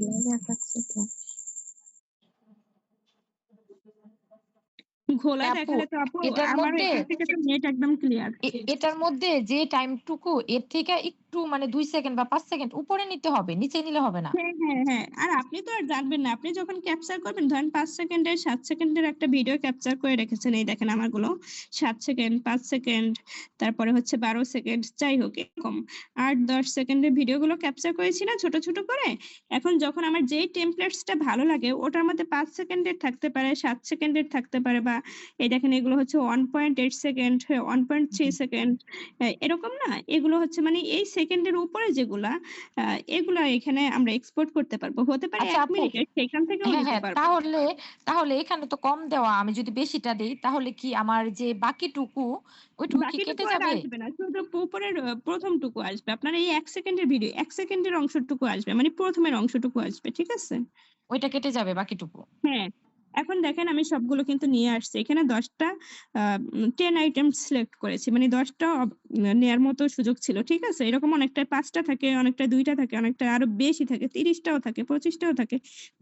S1: ঘোলা
S4: আপু
S1: দেখালে তো আপু
S4: এটার
S1: আমারও
S4: মধ্যে
S1: এখান থেকে তো নেট একদম ক্লিয়ার।
S4: এটার মধ্যে যে টাইমটুকু এর থেকে একটু মানে 2 সেকেন্ড বা 5 সেকেন্ড উপরে নিতে হবে, নিচে নিলে হবে না।
S1: হ্যাঁ, হ্যাঁ, হ্যাঁ। আর আপনি তো আর জানবেন না। আপনি যখন ক্যাপচার করবেন ধরেন ৫ সেকেন্ডের ৭ সেকেন্ডের একটা ভিডিও ক্যাপচার করে রেখেছেন। এই দেখেন আমারগুলো ৭ সেকেন্ড, ৫ সেকেন্ড, তারপরে হচ্ছে ১২ সেকেন্ড যাই হোক এরকম ৮-১০ সেকেন্ডের ভিডিওগুলো ক্যাপচার করেছি না ছোট, ছোট করে? এখন যখন আমার যেই টেমপ্লেটসটা ভালো লাগে ওটার মধ্যে ৫ সেকেন্ডের থাকতে পারে, ৭ সেকেন্ডের থাকতে পারে বা এই দেখেন এগুলো হচ্ছে 1.8 সেকেন্ড, 1.3 সেকেন্ড এরকম না? এগুলো হচ্ছে মানে এই সেকেন্ডের উপরে যেগুলা আ এগুলা এখানে আমরা এক্সপোর্ট করতে পারবো। হতে পারে
S4: আচ্ছা
S1: ১
S4: আপু
S1: মিনিটের সেখান থেকেও
S4: হ্যাঁ,
S1: নিতে
S4: হ্যাঁ।
S1: পারবো।
S4: তাহলে এখানে তো কম দেওয়া। আমি যদি বেশিটা দেই তাহলে কি আমার যে বাকিটুকু ওইটুকু কি
S1: বাকিটুকু
S4: কেটে
S1: আর
S4: যাবে?
S1: আসবে না। শুধু উপরের ১ম টুকু আসবে। আপনার এই ১ সেকেন্ডের ভিডিও ১ সেকেন্ডের অংশটুকু আসবে। মানে ১ম এর অংশটুকু আসবে। ঠিক আছে?
S4: ওইটা কেটে যাবে বাকিটুকু।
S1: হ্যাঁ। এখন দেখেন আমি সবগুলো কিন্তু নিয়ে আসছি। এখানে ১০ টা 10 আইটেমস সিলেক্ট করেছি। মানে ১০ টা নেয়ার মতো সুযোগ ছিল। ঠিক আছে? এরকম অনেকটায় ৫ টা থাকে, অনেকটায় ২ টা থাকে, অনেকটায় আরো বেশি থাকে। ৩০ টাও থাকে, ২৫ টাও থাকে।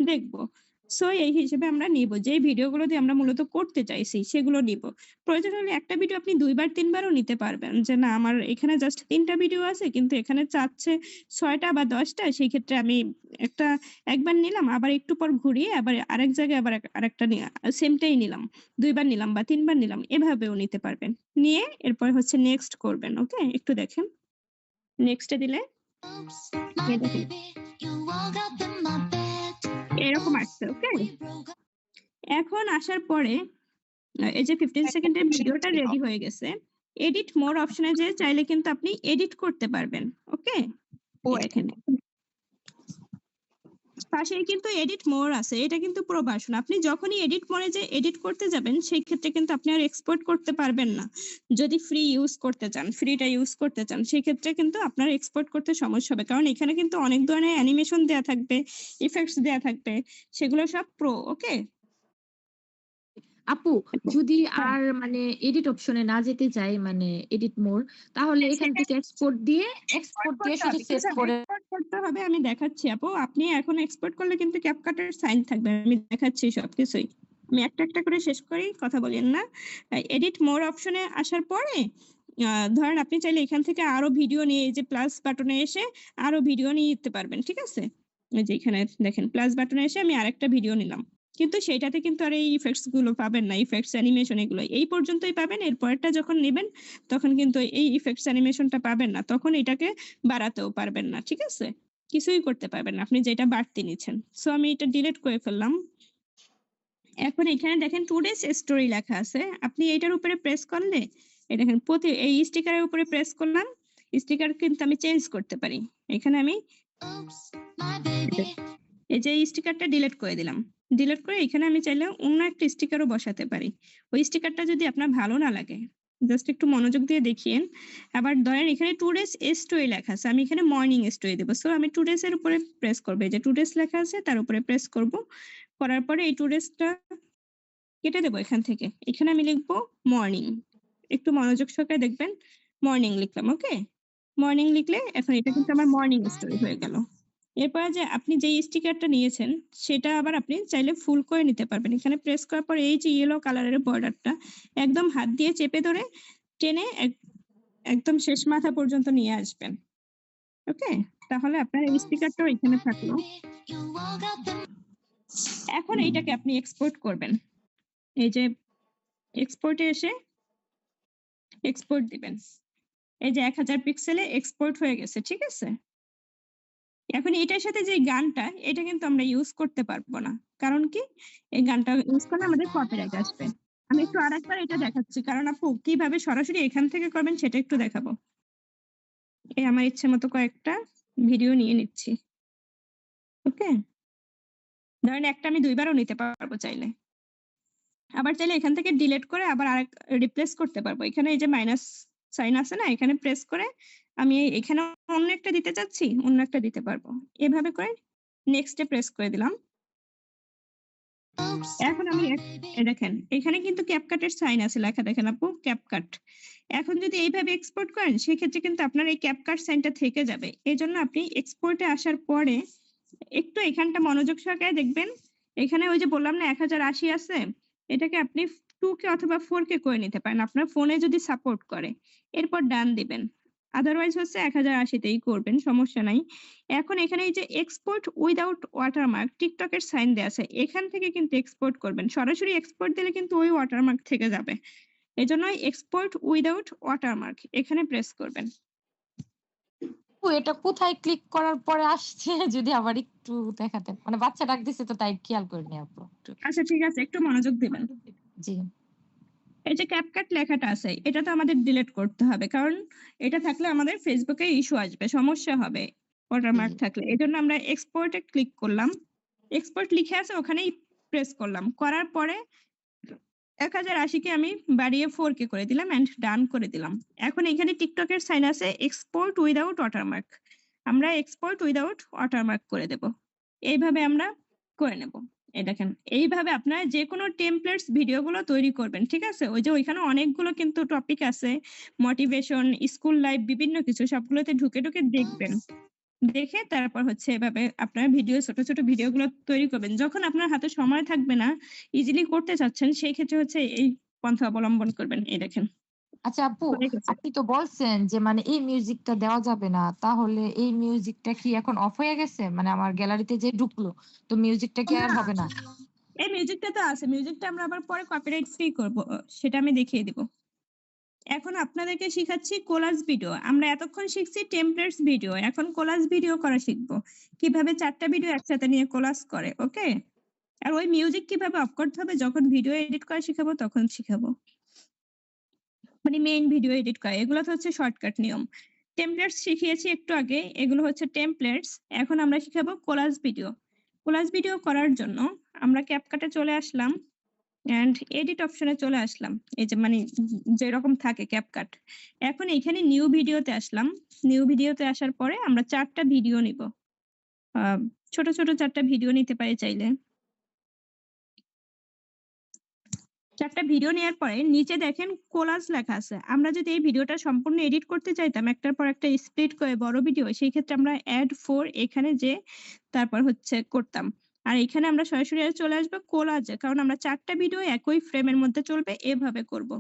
S1: দেখব। সো এই হিসেবে আমরা নিব। যেই ভিডিওগুলো দিয়ে আমরা মূলত করতে চাইছি সেগুলো নিব। প্রয়োজন হলে একটা ভিডিও আপনি ২ বার ৩ বারও নিতে পারবেন। যে না আমার এখানে জাস্ট ৩ টা ভিডিও আছে কিন্তু এখানে চাচ্ছে ৬ টা বা ১০ টা সেই ক্ষেত্রে আমি একটা একবার নিলাম আবার একটু পর ঘুরিয়ে আবার আরেক জায়গায় আবার আরেকটা সেমটাই নিলাম। ২ বার নিলাম বা ৩ বার নিলাম। এভাবেও নিতে পারবেন। নিয়ে এরপর হচ্ছে নেক্সট করবেন। ওকে? একটু দেখেন। নেক্সট এ দিলে এই দেখেন এরকম আসছে। ওকে? এখন আসার পরে এই যে 15 সেকেন্ডের ভিডিওটা রেডি হয়ে গেছে। এডিট মোর অপশন এ যেয়ে চাইলে কিন্তু আপনি এডিট করতে পারবেন। ওকে?
S5: ও
S1: এই দেখেন। পাশেই কিন্তু এডিট মোর আছে। এটা কিন্তু প্রো ভার্সন। আপনি যখনই এডিট মোড এ যেয়ে এডিট করতে যাবেন, সেই ক্ষেত্রে কিন্তু আপনি আর এক্সপোর্ট করতে পারবেন না। যদি ফ্রি ইউজ করতে চান, ফ্রিটা ইউজ করতে চান, সেক্ষেত্রে কিন্তু আপনার এক্সপোর্ট করতে সমস্যা হবে। কারণ এখানে কিন্তু অনেক ধরনের অ্যানিমেশন দেয়া থাকবে, ইফেক্টস দেয়া থাকবে। সেগুলো সব প্রো, ওকে?
S4: আপু যদি
S1: হ্যাঁ।
S4: আর মানে এডিট অপশনে না যেতে চাই মানে এডিট মোর তাহলে এখান থেকে এক্সপোর্ট দিয়ে শুধু সেভ করে
S1: এক্সপোর্ট করতে হবে আমি দেখাচ্ছি আপু। আপনি এখন এক্সপোর্ট করলে কিন্তু CapCut এর সাইন থাকবে। আমি দেখাচ্ছি সবকিছুই। আমি একটা, একটা করে শেষ করি, কথা বলেন না। এডিট মোর অপশনে আসার পরে ধরেন আপনি চাইলে এখান থেকে আরো ভিডিও নিয়ে এই যে প্লাস বাটনে এসে আরো ভিডিও নিয়ে নিতে পারবেন। ঠিক আছে? এই যে এখানে দেখেন প্লাস বাটনে এসে আমি আরেকটা ভিডিও নিলাম। কিন্তু সেটাতে কিন্তু আর এই ইফেক্টস গুলো পাবেন না। ইফেক্টস, অ্যানিমেশন এগুলো। এই পর্যন্তই পাবেন। এর পরেরটা যখন নিবেন তখন কিন্তু এই ইফেক্টস, অ্যানিমেশনটা পাবেন না। তখন এটাকে বাড়াতেও পারবেন না। ঠিক আছে? কিছুই করতে পারবেন না। আপনি যেটা বাড়তি নিচ্ছেন। সো আমি এটা ডিলিট করে ফেললাম। এখন এখানে দেখেন টুডেস স্টোরি লেখা আছে। আপনি এটার উপরে প্রেস করলে এই দেখেন এই স্টিকারের উপরে প্রেস করলাম। স্টিকার কিন্তু আমি চেঞ্জ করতে পারি। এখানে আমি এই যে এই স্টিকারটা ডিলিট করে দিলাম। ডিলিট করে এখানে আমি চাইলে অন্য একটা স্টিকারও বসাতে পারি। ওই স্টিকারটা যদি আপনার ভালো না লাগে, জাস্ট একটু মনোযোগ দিয়ে দেখিয়েন। আবার ধরেন এখানে টুডেস স্টোরি লেখা আছে। আমি এখানে মর্নিং স্টোরি দেব। সো আমি টুডেস এর উপরে প্রেস করব। এই যে টুডেস লেখা আছে তার উপরে প্রেস করব। করার পরে এই টুডেসটা কেটে দেব এখান থেকে। এখানে আমি লিখব মর্নিং। একটু মনোযোগ সহকারে দেখবেন। মর্নিং লিখলাম। ওকে? মর্নিং লিখলে এখন এটা কিন্তু আমার মর্নিং স্টোরি হয়ে গেল। এরপরে যে আপনি যেই স্টিকারটা নিয়েছেন সেটা আবার আপনি চাইলে ফুল করে নিতে পারবেন। এখানে প্রেস করার পর এই যে ইয়েলো কালারের বর্ডারটা একদম হাত দিয়ে চেপে ধরে টেনে একদম শেষ মাথা পর্যন্ত নিয়ে আসবেন। ওকে? তাহলে আপনার এই স্টিকারটাও এখানে থাকলো। এখন এইটাকে আপনি এক্সপোর্ট করবেন। এই যে এক্সপোর্টে এসে এক্সপোর্ট দিবেন। এই যে ১০০০ পিক্সেলে এক্সপোর্ট হয়ে গেছে। ঠিক আছে? এখন এটার সাথে যে গানটা এটা কিন্তু আমরা ইউজ করতে পারবো না। কারণ কি? এই গানটা ইউজ করলে আমাদের কপিরাইট আসবে। আমি একটু আরেকবার এটা দেখাচ্ছি। কারণ আপু কিভাবে সরাসরি এখান থেকে করবেন সেটা একটু দেখাবো। এই আমার ইচ্ছে মতো কয়েকটা ভিডিও নিয়ে নিচ্ছি। ওকে? ধরেন একটা আমি ২ বারও নিতে পারবো চাইলে। আবার চাইলে এখান থেকে ডিলিট করে আবার আরেক রিপ্লেস করতে পারবো। এখানে এই যে মাইনাস সাইন আছে না? এখানে প্রেস করে আমি এখানে অন্য একটা দিতে চাচ্ছি, অন্য একটা দিতে পারবো। এভাবে করে নেক্সট এ প্রেস করে দিলাম। এখন আমি দেখেন এখানে কিন্তু CapCut এর সাইন আছে লেখা দেখেন আপু CapCut। এখন যদি এইভাবে এক্সপোর্ট করেন সেক্ষেত্রে কিন্তু আপনার এই CapCut সাইনটা থেকে যাবে। এজন্য আপনি এক্সপোর্টে আসার পরে একটু এখানটা মনোযোগ সহকারে দেখবেন। এখানে ওই যে বললাম না 1080 আছে, এটাকে আপনি 2K অথবা 4K করে নিতে পারেন আপনার ফোনে যদি সাপোর্ট করে। এরপর ডান দিবেন। আদারওয়াইজ হচ্ছে 1080 তেই করবেন, সমস্যা নাই। এখন এখানে এই যে এক্সপোর্ট উইথআউট ওয়াটারমার্ক টিকটক এর সাইন দেয়া আছে। এখান থেকে কিন্তু এক্সপোর্ট করবেন। সরাসরি এক্সপোর্ট দিলে কিন্তু ওই ওয়াটারমার্ক থেকে যাবে। এজন্য এক্সপোর্ট উইথআউট ওয়াটারমার্ক এখানে প্রেস করবেন।
S4: আপু এটা কোথায় ক্লিক করার পরে আসছে যদি আবার একটু দেখাতেন। মানে বাচ্চা ডাক দিছে তো তাই খেয়াল করিনি আপু একটু।
S1: আচ্ছা ঠিক আছে, একটু মনোযোগ দিবেন।
S4: জি।
S1: এই যে CapCut লেখাটা আছে এটা তো আমাদের ডিলিট করতে হবে, কারণ এটা থাকলে আমাদের ফেসবুকে ইস্যু আসবে, সমস্যা হবে ওয়াটারমার্ক থাকলে। এজন্য আমরা এক্সপোর্টে ক্লিক করলাম। এক্সপোর্ট লিখে আছে ওখানেই প্রেস করলাম। করার পরে 1080 কে আমি বাড়িয়ে 4K করে দিলাম এন্ড ডান করে দিলাম। এখন এখানে টিকটকের সাইন আছে এক্সপোর্ট উইথআউট ওয়াটারমার্ক। আমরা এক্সপোর্ট উইথআউট ওয়াটারমার্ক করে দেব। এইভাবে আমরা করে নেব। এই দেখেন এইভাবে আপনারা যে কোনো টেমপ্লেটস ভিডিওগুলো তৈরি করবেন, ঠিক আছে? ওই যে ওইখানে অনেকগুলো কিন্তু টপিক আছে, মোটিভেশন, স্কুল লাইফ, বিভিন্ন কিছু, সবগুলোতে ঢুকে দেখবেন। দেখে তারপর হচ্ছে এভাবে আপনারা ছোট ছোট ভিডিওগুলো তৈরি করবেন। যখন আপনার হাতে সময় থাকবে না, ইজিলি করতে চাচ্ছেন, সেই ক্ষেত্রে হচ্ছে এই পন্থা অবলম্বন করবেন। এই দেখেন
S4: আচ্ছা আপু,
S1: হয়ে গেছে।
S4: আপনি তো বলছেন যে মানে এই মিউজিকটা দেওয়া যাবে না, তাহলে এই মিউজিকটা কি এখন অফ হয়ে গেছে? মানে আমার গ্যালারিতে যে ঢুকলো তো মিউজিকটা কি আর হবে না?
S1: এই মিউজিকটা তো আছে, মিউজিকটা আমরা আবার পরে কপিরাইট ফ্রি করব, সেটা আমি দেখিয়ে দিব। এখন আপনাদেরকে শিখাচ্ছি কোলাজ ভিডিও। আমরা এতক্ষণ শিখছি টেমপ্লেটস ভিডিও, এখন কোলাজ ভিডিও করা শিখবো, কিভাবে 4টা ভিডিও একসাথে নিয়ে কোলাজ করে। ওকে, আর ওই মিউজিক কিভাবে অফ করতে হবে যখন ভিডিও এডিট করা শিখাবো তখন শিখাবো, মানে মেইন ভিডিও এডিট করা। এগুলো তো হচ্ছে শর্টকাট নিয়ম। টেমপ্লেটস শিখিয়েছি একটু আগে, এগুলো হচ্ছে টেমপ্লেটস। এখন আমরা শিখাবো কোলাজ ভিডিও। কোলাজ ভিডিও করার জন্য আমরা ক্যাপকাটে চলে আসলাম এন্ড এডিট অপশনে চলে আসলাম। এই যে মানে যেরকম থাকে ক্যাপকাট। এখন এখানে নিউ ভিডিওতে আসলাম। নিউ ভিডিওতে আসার পরে আমরা 4টা ভিডিও নিব। ছোট ছোট 4টা ভিডিও নিতে পারি চাইলে। 4টা ভিডিও নেওয়ার পরে নিচে দেখেন কোলাজ লেখা আছে। আমরা যদি এই ভিডিওটা সম্পূর্ণ এডিট করতে চাইতাম একটার পর একটা স্প্লিট করে বড় ভিডিও, সেই ক্ষেত্রে আমরা অ্যাড 4 এখানে যে তারপর হচ্ছে করতাম। আর এখানে আমরা সরাসরি চলে আসবো কোলাজে, কারণ আমরা 4টা ভিডিও একই ফ্রেমের মধ্যে চলবে এভাবে করব।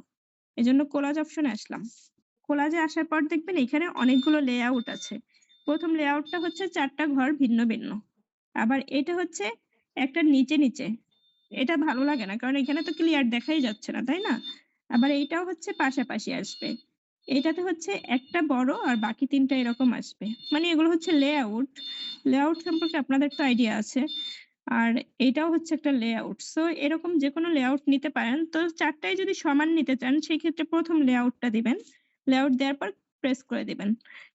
S1: এজন্য কোলাজ অপশনে আসলাম। কোলাজে আসার পর দেখবেন এখানে অনেকগুলো লেআউট আছে। প্রথম লেআউটটা হচ্ছে 4টা ঘর ভিন্ন ভিন্ন। আবার এটা হচ্ছে একটা নিচে নিচে, এটা ভালো লাগে না কারণ এখানে তো ক্লিয়ার দেখাই যাচ্ছে না, তাই না? আবার এইটাও হচ্ছে পাশাপাশি আসবে। এটাতে হচ্ছে একটা বড় আর বাকি 3টা এরকম আসবে। মানে এগুলো হচ্ছে লেআউট। লেআউট সম্পর্কে আপনাদের তো আইডিয়া আছে। আর এটাও হচ্ছে একটা লেআউট। সো এরকম যেকোনো লেআউট নিতে পারেন। তো 4টাই যদি সমান নিতে চান সেই ক্ষেত্রে প্রথম লেআউটটা দিবেন। লেআউট দেওয়ার পর প্রেস করে দিবেন।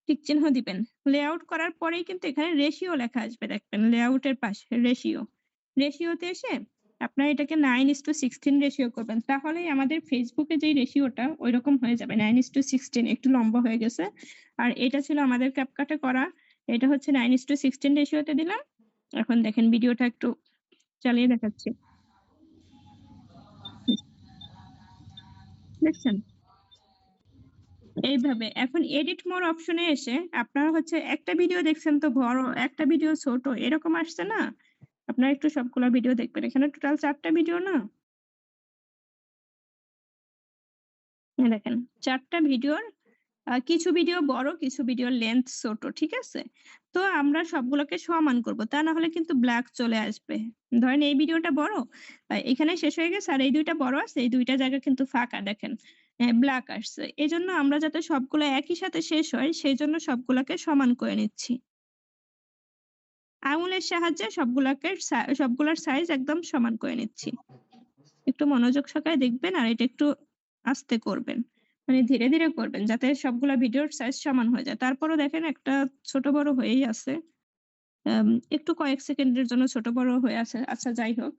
S1: টিক চিহ্ন দিবেন। লেআউট করার পরেই কিন্তু এখানে রেশিও লেখা আসবে, দেখবেন লেআউটের পাশে রেশিও। রেশিওতে এসে আপনারা এটাকে 9:16 রেশিও করবেন। তাহলেই আমাদের ফেসবুকে যেই রেশিওটা ওইরকম হয়ে যাবে। 9:16, একটু লম্বা হয়ে গেছে। আর এটা ছিল আমাদের ক্যাপকাটে করা। এটা হচ্ছে 9:16 রেশিওতে দিলাম। এখন দেখেন ভিডিওটা একটু চালিয়ে দেখাচ্ছি। দেখছেন? এইভাবে এখন এডিট মোর অপশনে এসে আপনারা হচ্ছে একটা ভিডিও দেখছেন তো বড়, একটা ভিডিও ছোট, এরকম আসছে না? আপনারা একটু সবগুলা ভিডিও দেখবেন। এখানে টোটাল 4টা ভিডিও না? এই দেখেন 4টা ভিডিওর কিছু ভিডিও বড়, কিছু ভিডিওর লেন্থ ছোট, ঠিক আছে? তো আমরা সবগুলোকে সমান করব। তা না হলে কিন্তু ব্ল্যাক চলে আসবে। ধরেন এই ভিডিওটা বড়, এখানে শেষ হয়ে গেছে আর এই 2টা বড় আছে, এই 2টা জায়গা কিন্তু ফাঁকা দেখেন। ব্ল্যাক আসছে। এজন্য আমরা যাতে সবগুলো একই সাথে শেষ হয় সেইজন্য সবগুলাকে সমান করে নিচ্ছি। আঙুলের সাহায্যে সবগুলার সাইজ একদম সমান করে নিচ্ছি। একটু মনোযোগ সহকারে দেখবেন আর এটা একটু আস্তে করবেন। মানে ধীরে ধীরে করবেন যাতে সবগুলা ভিডিওর সাইজ সমান হয়ে যায়। তারপরও দেখেন একটা ছোট বড় হয়েই আছে। একটু কয়েক সেকেন্ডের জন্য ছোট বড় হয়ে আছে। আচ্ছা যাই হোক।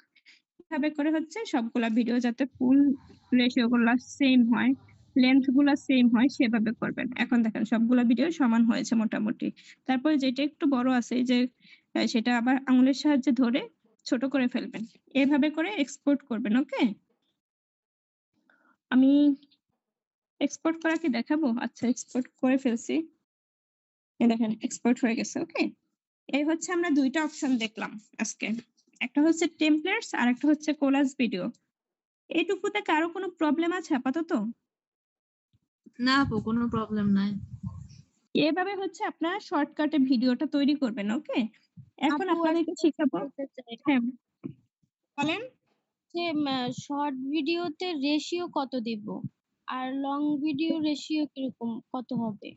S1: ভাবে করে হচ্ছে সবগুলা ভিডিও যাতে ফুল রেশিও গুলা সেম হয়, লেন্থ গুলা সেম হয় সেভাবে করবেন। এখন দেখেন সবগুলা ভিডিও সমান হয়েছে মোটামুটি। তারপরে যেটা একটু বড় আছে এই যে সেটা আবার আঙুলের সাহায্যে ধরে ছোট করে ফেলবেন। এভাবে করে এক্সপোর্ট করবেন, ওকে? আমি এক্সপোর্ট করা কি দেখাবো? আচ্ছা এক্সপোর্ট করে ফেলছি। এই দেখেন এক্সপোর্ট হয়ে গেছে, ওকে? এই হচ্ছে আমরা ২ টা অপশন দেখলাম আজকে। একটা হচ্ছে টেমপ্লেটস আর একটা হচ্ছে কোলাজ ভিডিও। এটুকুতে কারো কোনো প্রবলেম আছে আপাতত?
S3: না আপু কোনো প্রবলেম নাই।
S1: এভাবে হচ্ছে আপনারা শর্টকাটে ভিডিওটা তৈরি করবেন, ওকে? এখন
S6: আপু
S1: আপনাদেরকে
S6: একটা
S1: শিখাবো।
S6: বলতে চাই
S1: হ্যাঁ, বলেন।
S6: যে শর্ট ভিডিওতে রেশিও কত দিব আর লং ভিডিও রেশিও কিরকম কত হবে?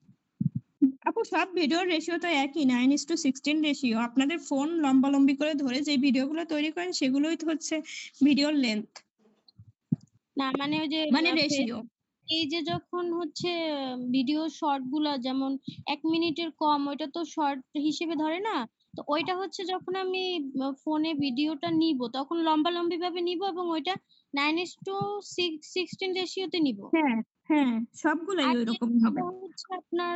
S1: আপু সব ভিডিওর রেশিও তো একই 9:16 রেশিও। আপনাদের ফোন লম্বালম্বি করে ধরে যে ভিডিওগুলো তৈরি করেন সেগুলোই তো হচ্ছে ভিডিওর লেন্থ,
S6: না মানে ওই যে
S1: মানে রেশিও।
S6: এই যে যখন হচ্ছে ভিডিও শর্ট গুলা যেমন 1 মিনিটের কম ওইটা তো শর্ট হিসেবে ধরে না, তো ওইটা হচ্ছে যখন আমি ফোনে ভিডিওটা নিব তখন লম্বালম্বি ভাবে নিব এবং ওইটা 9:16 রেশিওতে নিব।
S1: হ্যাঁ, হ্যাঁ, সবগুলাই
S6: আর
S1: ওইরকমই হবে।
S6: যেটা হচ্ছে আপনার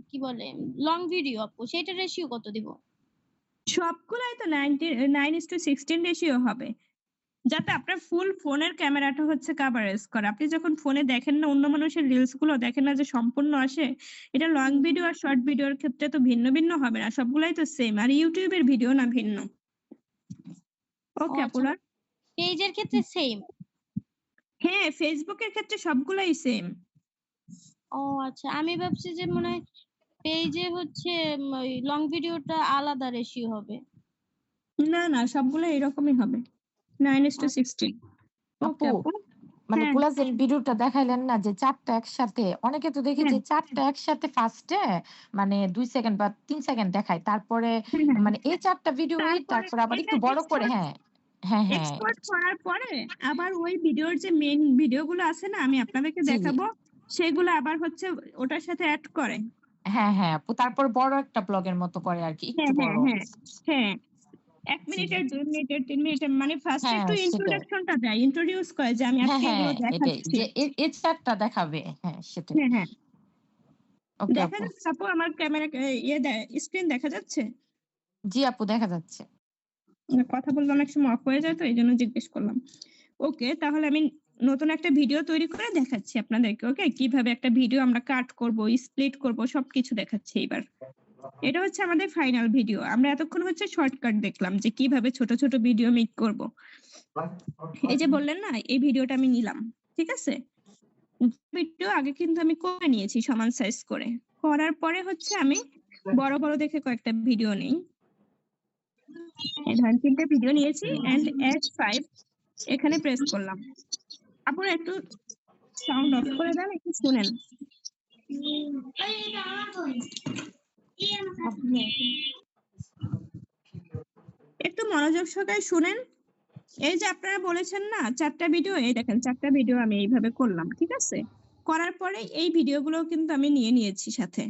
S6: কি বলে লং ভিডিও আপু সেটা রেশিও কত দিব?
S1: সবগুলাই তো 9:16 রেশিও হবে। যাতে আপনার ফুল ফোনের ক্যামেরাটা হচ্ছে কভারেজ করে। আপনি যখন ফোনে দেখেন না অন্য মানুষের রিলস গুলো দেখেন না যে সম্পূর্ণ আসে, এটা লং ভিডিও আর শর্ট ভিডিওর ক্ষেত্রে তো ভিন্ন ভিন্ন হবে না। সবগুলাই তো সেম। আর YouTube এর ভিডিও না ভিন্ন। ওকে
S6: আচ্ছা,
S1: আপুরা?
S6: পেজের ক্ষেত্রে সেম।
S1: হ্যাঁ, Facebook এর ক্ষেত্রে সবগুলাই সেম।
S6: ও আচ্ছা, আমি ভাবছি যে মনে হয় পেজে হচ্ছে ওই লং ভিডিওটা আলাদা রেশিও হবে।
S1: না, না, সবগুলাই এরকমই হবে। 9:16। ওকে
S4: আপু
S1: আপু?
S4: মানে
S1: হ্যাঁ,
S4: কোলাজের ভিডিওটা দেখাইলেন না যে ৪ টা একসাথে, অনেকে তো দেখি
S1: হ্যাঁ,
S4: যে ৪ টা একসাথে ফার্স্টে মানে ২ সেকেন্ড বা ৩ সেকেন্ড দেখায়। তারপরে
S1: হ্যাঁ, হ্যাঁ।
S4: মানে এই ৪ টা ভিডিওই
S1: তারপরে
S4: তারপরে আবার
S1: এটা
S4: একটু বড় করে
S1: এক্সপোর্ট
S4: হ্যাঁ, হ্যাঁ, হ্যাঁ।
S1: এক্সপোর্ট করার পরে আবার ওই ভিডিওর যে মেইন ভিডিওগুলো আছে না আমি আপনাদেরকে
S4: জি, জি।
S1: দেখাবো, সেগুলো আবার হচ্ছে ওটার সাথে অ্যাড করে।
S4: হ্যাঁ, হ্যাঁ আপু। তারপর বড় একটা ব্লগের মতো করে আরকি, একটু
S1: হ্যাঁ, হ্যাঁ,
S4: বড়।
S1: হ্যাঁ, হ্যাঁ। ১
S4: জি।
S1: মিনিটের, ২ মিনিটের, ৩ মিনিটের মানে ফার্স্ট
S4: হ্যাঁ,
S1: একটু
S4: সেটাই।
S1: ইন্ট্রোডাকশনটা দেয়। ইন্ট্রোডিউস করে যে আমি
S4: হ্যাঁ,
S1: আজকে
S4: হ্যাঁ,
S1: এগুলো
S4: এটাই।
S1: দেখাচ্ছি।
S4: যে এই ৪ টা দেখাবে। হ্যাঁ, সেটাই।
S1: হ্যাঁ, হ্যাঁ।
S4: ওকে
S1: দেখা
S4: আপু।
S1: যাচ্ছে আপু আমার ক্যামেরা স্ক্রিন দেখা যাচ্ছে?
S4: জি আপু দেখা যাচ্ছে।
S1: কথা বললে অনেক সময় অফ হয়ে যায় তো এইজন্য জিজ্ঞেস করলাম। ওকে, তাহলে আমি নতুন একটা ভিডিও তৈরি করে দেখাচ্ছি আপনাদেরকে। ওকে? কিভাবে একটা ভিডিও আমরা কাট করব, স্প্লিট করব সবকিছু দেখাচ্ছি এইবার। এটা হচ্ছে আমাদের ফাইনাল ভিডিও। আমরা এতক্ষণ হচ্ছে শর্টকাট দেখলাম যে কিভাবে ছোট, ছোট ভিডিও মেক করব। এই যে বললেন না এই ভিডিওটা আমি নিলাম। ঠিক আছে? ভিডিও আগে কিন্তু আমি করে নিয়েছি সমান সাইজ করে। করার পরে হচ্ছে আমি বড়, বড় দেখে কয়েকটা ভিডিও নেই। এই ধরেন ৩ টা ভিডিও নিয়েছি এন্ড এড ৫ এখানে প্রেস করলাম। আপনারা একটু সাউন্ড অফ করে দেন, একটু শুনেন। একটু মনোযোগ সহকারে শুনেন। এই যে আপনারা বলেছেন না ৪ টা ভিডিও, এই দেখেন ৪ টা ভিডিও আমি এইভাবে করলাম। ঠিক আছে? করার পরে এই ভিডিওগুলো কিন্তু আমি নিয়ে নিয়েছি সাথে।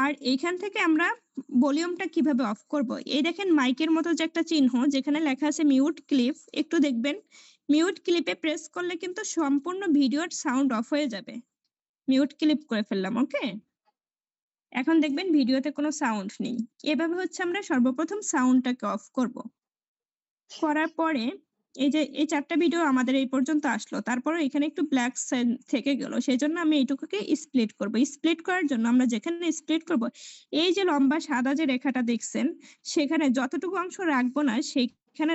S1: আর এইখান থেকে আমরা ভলিউমটা কিভাবে অফ করব? এই দেখেন মাইকের মতো যে একটা চিহ্ন যেখানে লেখা আছে মিউট ক্লিপ, একটু দেখবেন। মিউট ক্লিপে প্রেস করলে কিন্তু সম্পূর্ণ ভিডিওর সাউন্ড অফ হয়ে যাবে। মিউট ক্লিপ করে ফেললাম, ওকে? এখন দেখবেন ভিডিওতে কোনো সাউন্ড নেই। এভাবে হচ্ছে আমরা সর্বপ্রথম সাউন্ডটাকে অফ করব। করার পরে এই যে এই ৪ টা ভিডিও আমাদের এই পর্যন্ত আসলো। তারপরেও এখানে একটু ব্ল্যাক থেকে গেল। সেজন্য আমি এইটুকুকে স্প্লিট করব। স্প্লিট করার জন্য আমরা যেখানে স্প্লিট করব, এই যে লম্বা সাদা যে রেখাটা দেখছেন, সেখানে যতটুকু অংশ রাখবো না সেইখানে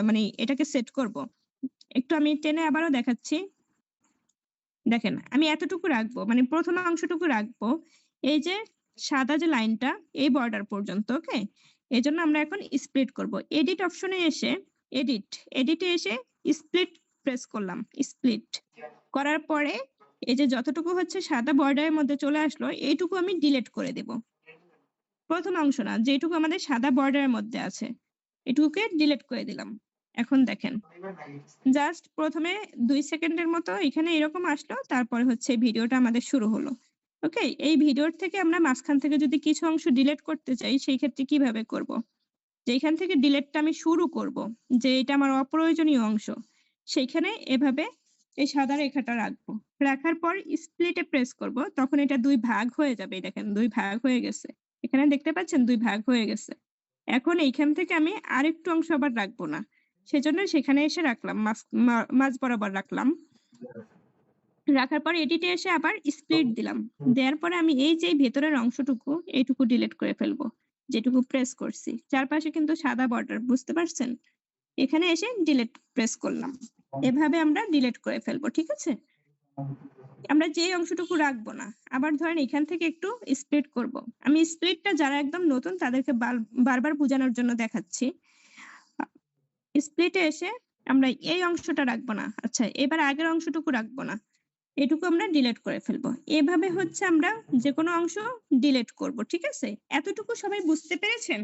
S1: মানে এটাকে সেট করব। একটু আমি টেনে আবারও দেখাচ্ছি। দেখেন আমি এতটুকু রাখবো মানে ১ম অংশটুকু রাখবো। এই যে সাদা যে লাইনটা এই বর্ডার পর্যন্ত, ওকে? এজন্য আমরা এখন স্প্লিট করব। এডিট অপশনে এসে এডিটে এসে স্প্লিট প্রেস করলাম। স্প্লিট করার পরে এই যে যতটুকু হচ্ছে সাদা বর্ডারের মধ্যে চলে আসলো এইটুকু আমি ডিলিট করে দেব। ১ম অংশ না, যেটুকু আমাদের সাদা বর্ডারের মধ্যে আছে এটুকুকে ডিলিট করে দিলাম। এখন দেখেন জাস্ট ১ম এ ২ সেকেন্ডের মতো এখানে এরকম আসলো। তারপরে হচ্ছে ভিডিওটা আমাদের শুরু হলো। ওকে? এই ভিডিওর থেকে আমরা মাঝখান থেকে যদি কিছু অংশ ডিলিট করতে চাই সেই ক্ষেত্রে কিভাবে করব? যে এখান থেকে ডিলিটটা আমি শুরু করব, যে এটা আমার অপ্রয়োজনীয় অংশ, সেইখানে এভাবে এই সাদা রেখাটা রাখবো। রাখার পর স্প্লিটে প্রেস করব, তখন এটা ২ ভাগ হয়ে যাবে। এই দেখেন ২ ভাগ হয়ে গেছে। এখানে দেখতে পাচ্ছেন ২ ভাগ হয়ে গেছে। এখন এইখান থেকে আমি আরেকটু অংশ আবার রাখবো না। সেজন্য সেখানে এসে রাখলাম, মাঝ বরাবর রাখলাম। রাখার পর এডিটে এসে আবার স্প্লিট দিলাম। দেওয়ার পরে আমি এই যে ভেতরের অংশটুকু এইটুকু ডিলিট করে ফেলবো, যেটুকু প্রেস করছি। চারপাশে কিন্তু সাদা বর্ডার, বুঝতে পারছেন? এখানে এসে ডিলিট প্রেস করলাম। এভাবে আমরা ডিলিট করে ফেলবো, ঠিক আছে? আমরা যে অংশটুকু রাখবো না। আবার ধরেন এখান থেকে একটু স্প্লিট করব। আমি স্প্লিটটা যারা একদম নতুন তাদেরকে বারবার বোঝানোর জন্য দেখাচ্ছি। স্প্লিটে এসে আমরা এই অংশটা রাখবো না। আচ্ছা, এবার আগের অংশটুকু রাখবো না। এটুকু আমরা ডিলিট করে ফেলবো। এভাবে হচ্ছে আমরা যেকোনো অংশ ডিলিট করব, ঠিক আছে? এতটুকু সবাই বুঝতে পেরেছেন?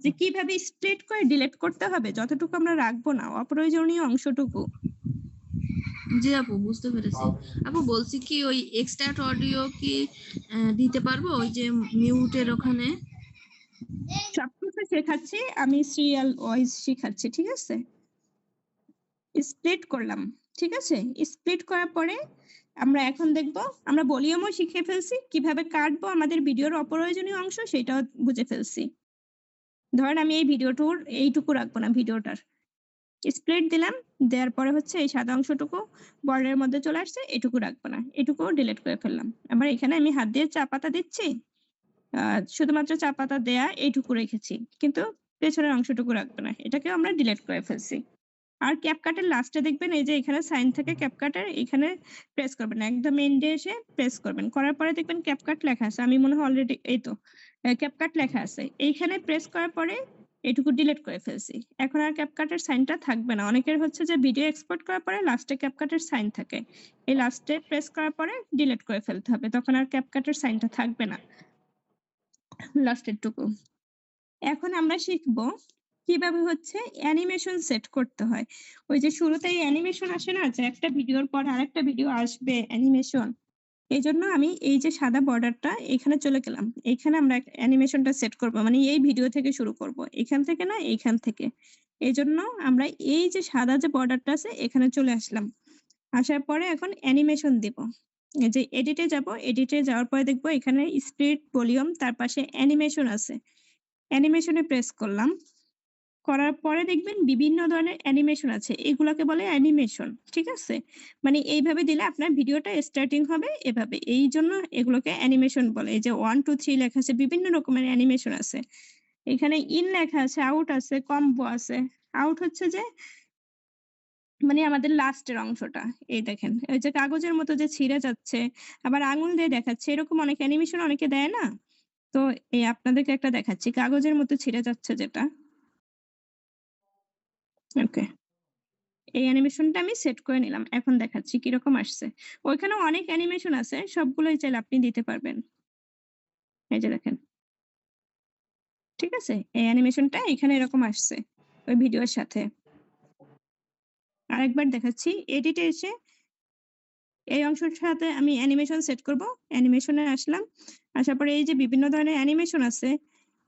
S1: যে কিভাবে স্প্লিট করে ডিলিট করতে হবে, যতটুকু আমরা রাখবো না অপ্রয়োজনীয় অংশটুকু।
S3: জি আপু, বুঝতে পেরেছি। আপু বলছি কি, ওই এক্সট্রাক্ট অডিও কি দিতে পারবো ওই যে মিউটের ওখানে?
S1: সবকিছু শেখাচ্ছি আমি, সিরিয়াল ওয়াইজ শিখাচ্ছি, ঠিক আছে? স্প্লিট করলাম, ঠিক আছে? স্প্লিট করার পরে আমরা এখন দেখব, আমরা ভলিউমও শিখে ফেলছি, কিভাবে কাটবো আমাদের ভিডিওর অপ্রয়োজনীয় অংশ সেটাও বুঝে ফেলছি। ধরেন আমি এই ভিডিওটুর এইটুকু রাখবো না, ভিডিওটার স্প্লিট দিলাম, দেওয়ার পরে হচ্ছে এই সাদা অংশটুকু বর্ডারের মধ্যে চলে আসছে, এটুকু রাখবো না, এটুকু ডিলিট করে ফেললাম। আবার এখানে আমি হাত দিয়ে চা পাতা দিচ্ছি, শুধুমাত্র চা পাতা দেয়া এইটুকু রেখেছি, কিন্তু পেছনের অংশটুকু রাখবো না, এটাকেও আমরা ডিলিট করে ফেলছি। আর ক্যাপকাটের লাস্টে দেখবেন এই যে এখানে সাইন থাকে ক্যাপকাটের, এখানে প্রেস করবেন, একদম এন্ডে এসে প্রেস করবেন। করার পরে দেখবেন ক্যাপকাট লেখা আছে, আমি মনে হয় অলরেডি, এই তো ক্যাপকাট লেখা আছে। এইখানে প্রেস করার পরে এটুকু ডিলিট করে ফেলছি। এখন আর ক্যাপকাটের সাইনটা থাকবে না। অনেকের হচ্ছে যে ভিডিও এক্সপোর্ট করার পরে লাস্টে ক্যাপকাটের সাইন থাকে, এই লাস্টে প্রেস করার পরে ডিলিট করে ফেলতে হবে, তখন আর ক্যাপকাটের সাইনটা থাকবে না, লাস্টের টুকু। এখন আমরা শিখবো কিভাবে হচ্ছে অ্যানিমেশন সেট করতে হয়। ওই যে শুরুতেই অ্যানিমেশন আসে না, যে একটা ভিডিওর পর আরেকটা ভিডিও আসবে অ্যানিমেশন, এই জন্য আমি এই যে সাদা বর্ডারটা এখানে চলে গেলাম, এখানে আমরা অ্যানিমেশনটা সেট করব, মানে এই ভিডিও থেকে শুরু করব, এখান থেকে না, এইখান থেকে। এই জন্য আমরা এই যে সাদা যে বর্ডারটা আছে এখানে চলে আসলাম। আসার পরে এখন অ্যানিমেশন দিব। এই যে এডিটে যাব, এডিটে যাওয়ার পরে দেখবো এখানে স্পিড, ভলিউম, তার পাশে অ্যানিমেশন আছে। অ্যানিমেশনে প্রেস করলাম, করার পরে দেখবেন বিভিন্ন ধরনের অ্যানিমেশন আছে, এগুলাকে বলে অ্যানিমেশন, ঠিক আছে? মানে এইভাবে দিলে আপনার ভিডিওটা স্টার্টিং হবে এভাবে, এই জন্য এগুলোকে অ্যানিমেশন বলে। এই যে 1 2 3 লেখা আছে, বিভিন্ন রকমের অ্যানিমেশন আছে। এখানে ইন লেখা আছে, আউট আছে, কম্বো আছে। আউট হচ্ছে যে মানে আমাদের লাস্টের অংশটা, এই দেখেন এই যে কাগজের মতো যে ছিঁড়ে যাচ্ছে, আবার আঙুল দিয়ে দেখাচ্ছে, এরকম অনেক অ্যানিমেশন অনেকে দেয় না? তো এই আপনাদেরকে একটা দেখাচ্ছি, কাগজের মতো ছিঁড়ে যাচ্ছে যেটা। ওকে, এই অ্যানিমেশনটা আমি সেট করে নিলাম, এখন দেখাচ্ছি কিরকম আসছে। ওইখানেও অনেক অ্যানিমেশন আছে, সবগুলোই চাইলে আপনি দিতে পারবেন। এই যে দেখেন, ঠিক আছে? এই অ্যানিমেশনটা এখানে এরকম আসছে ওই ভিডিওর সাথে। আরেকবার দেখাচ্ছি, এডিটে এসে এই অংশের সাথে আমি অ্যানিমেশন সেট করব। অ্যানিমেশনে আসলাম, আসার পরে এই যে বিভিন্ন ধরনের অ্যানিমেশন আছে,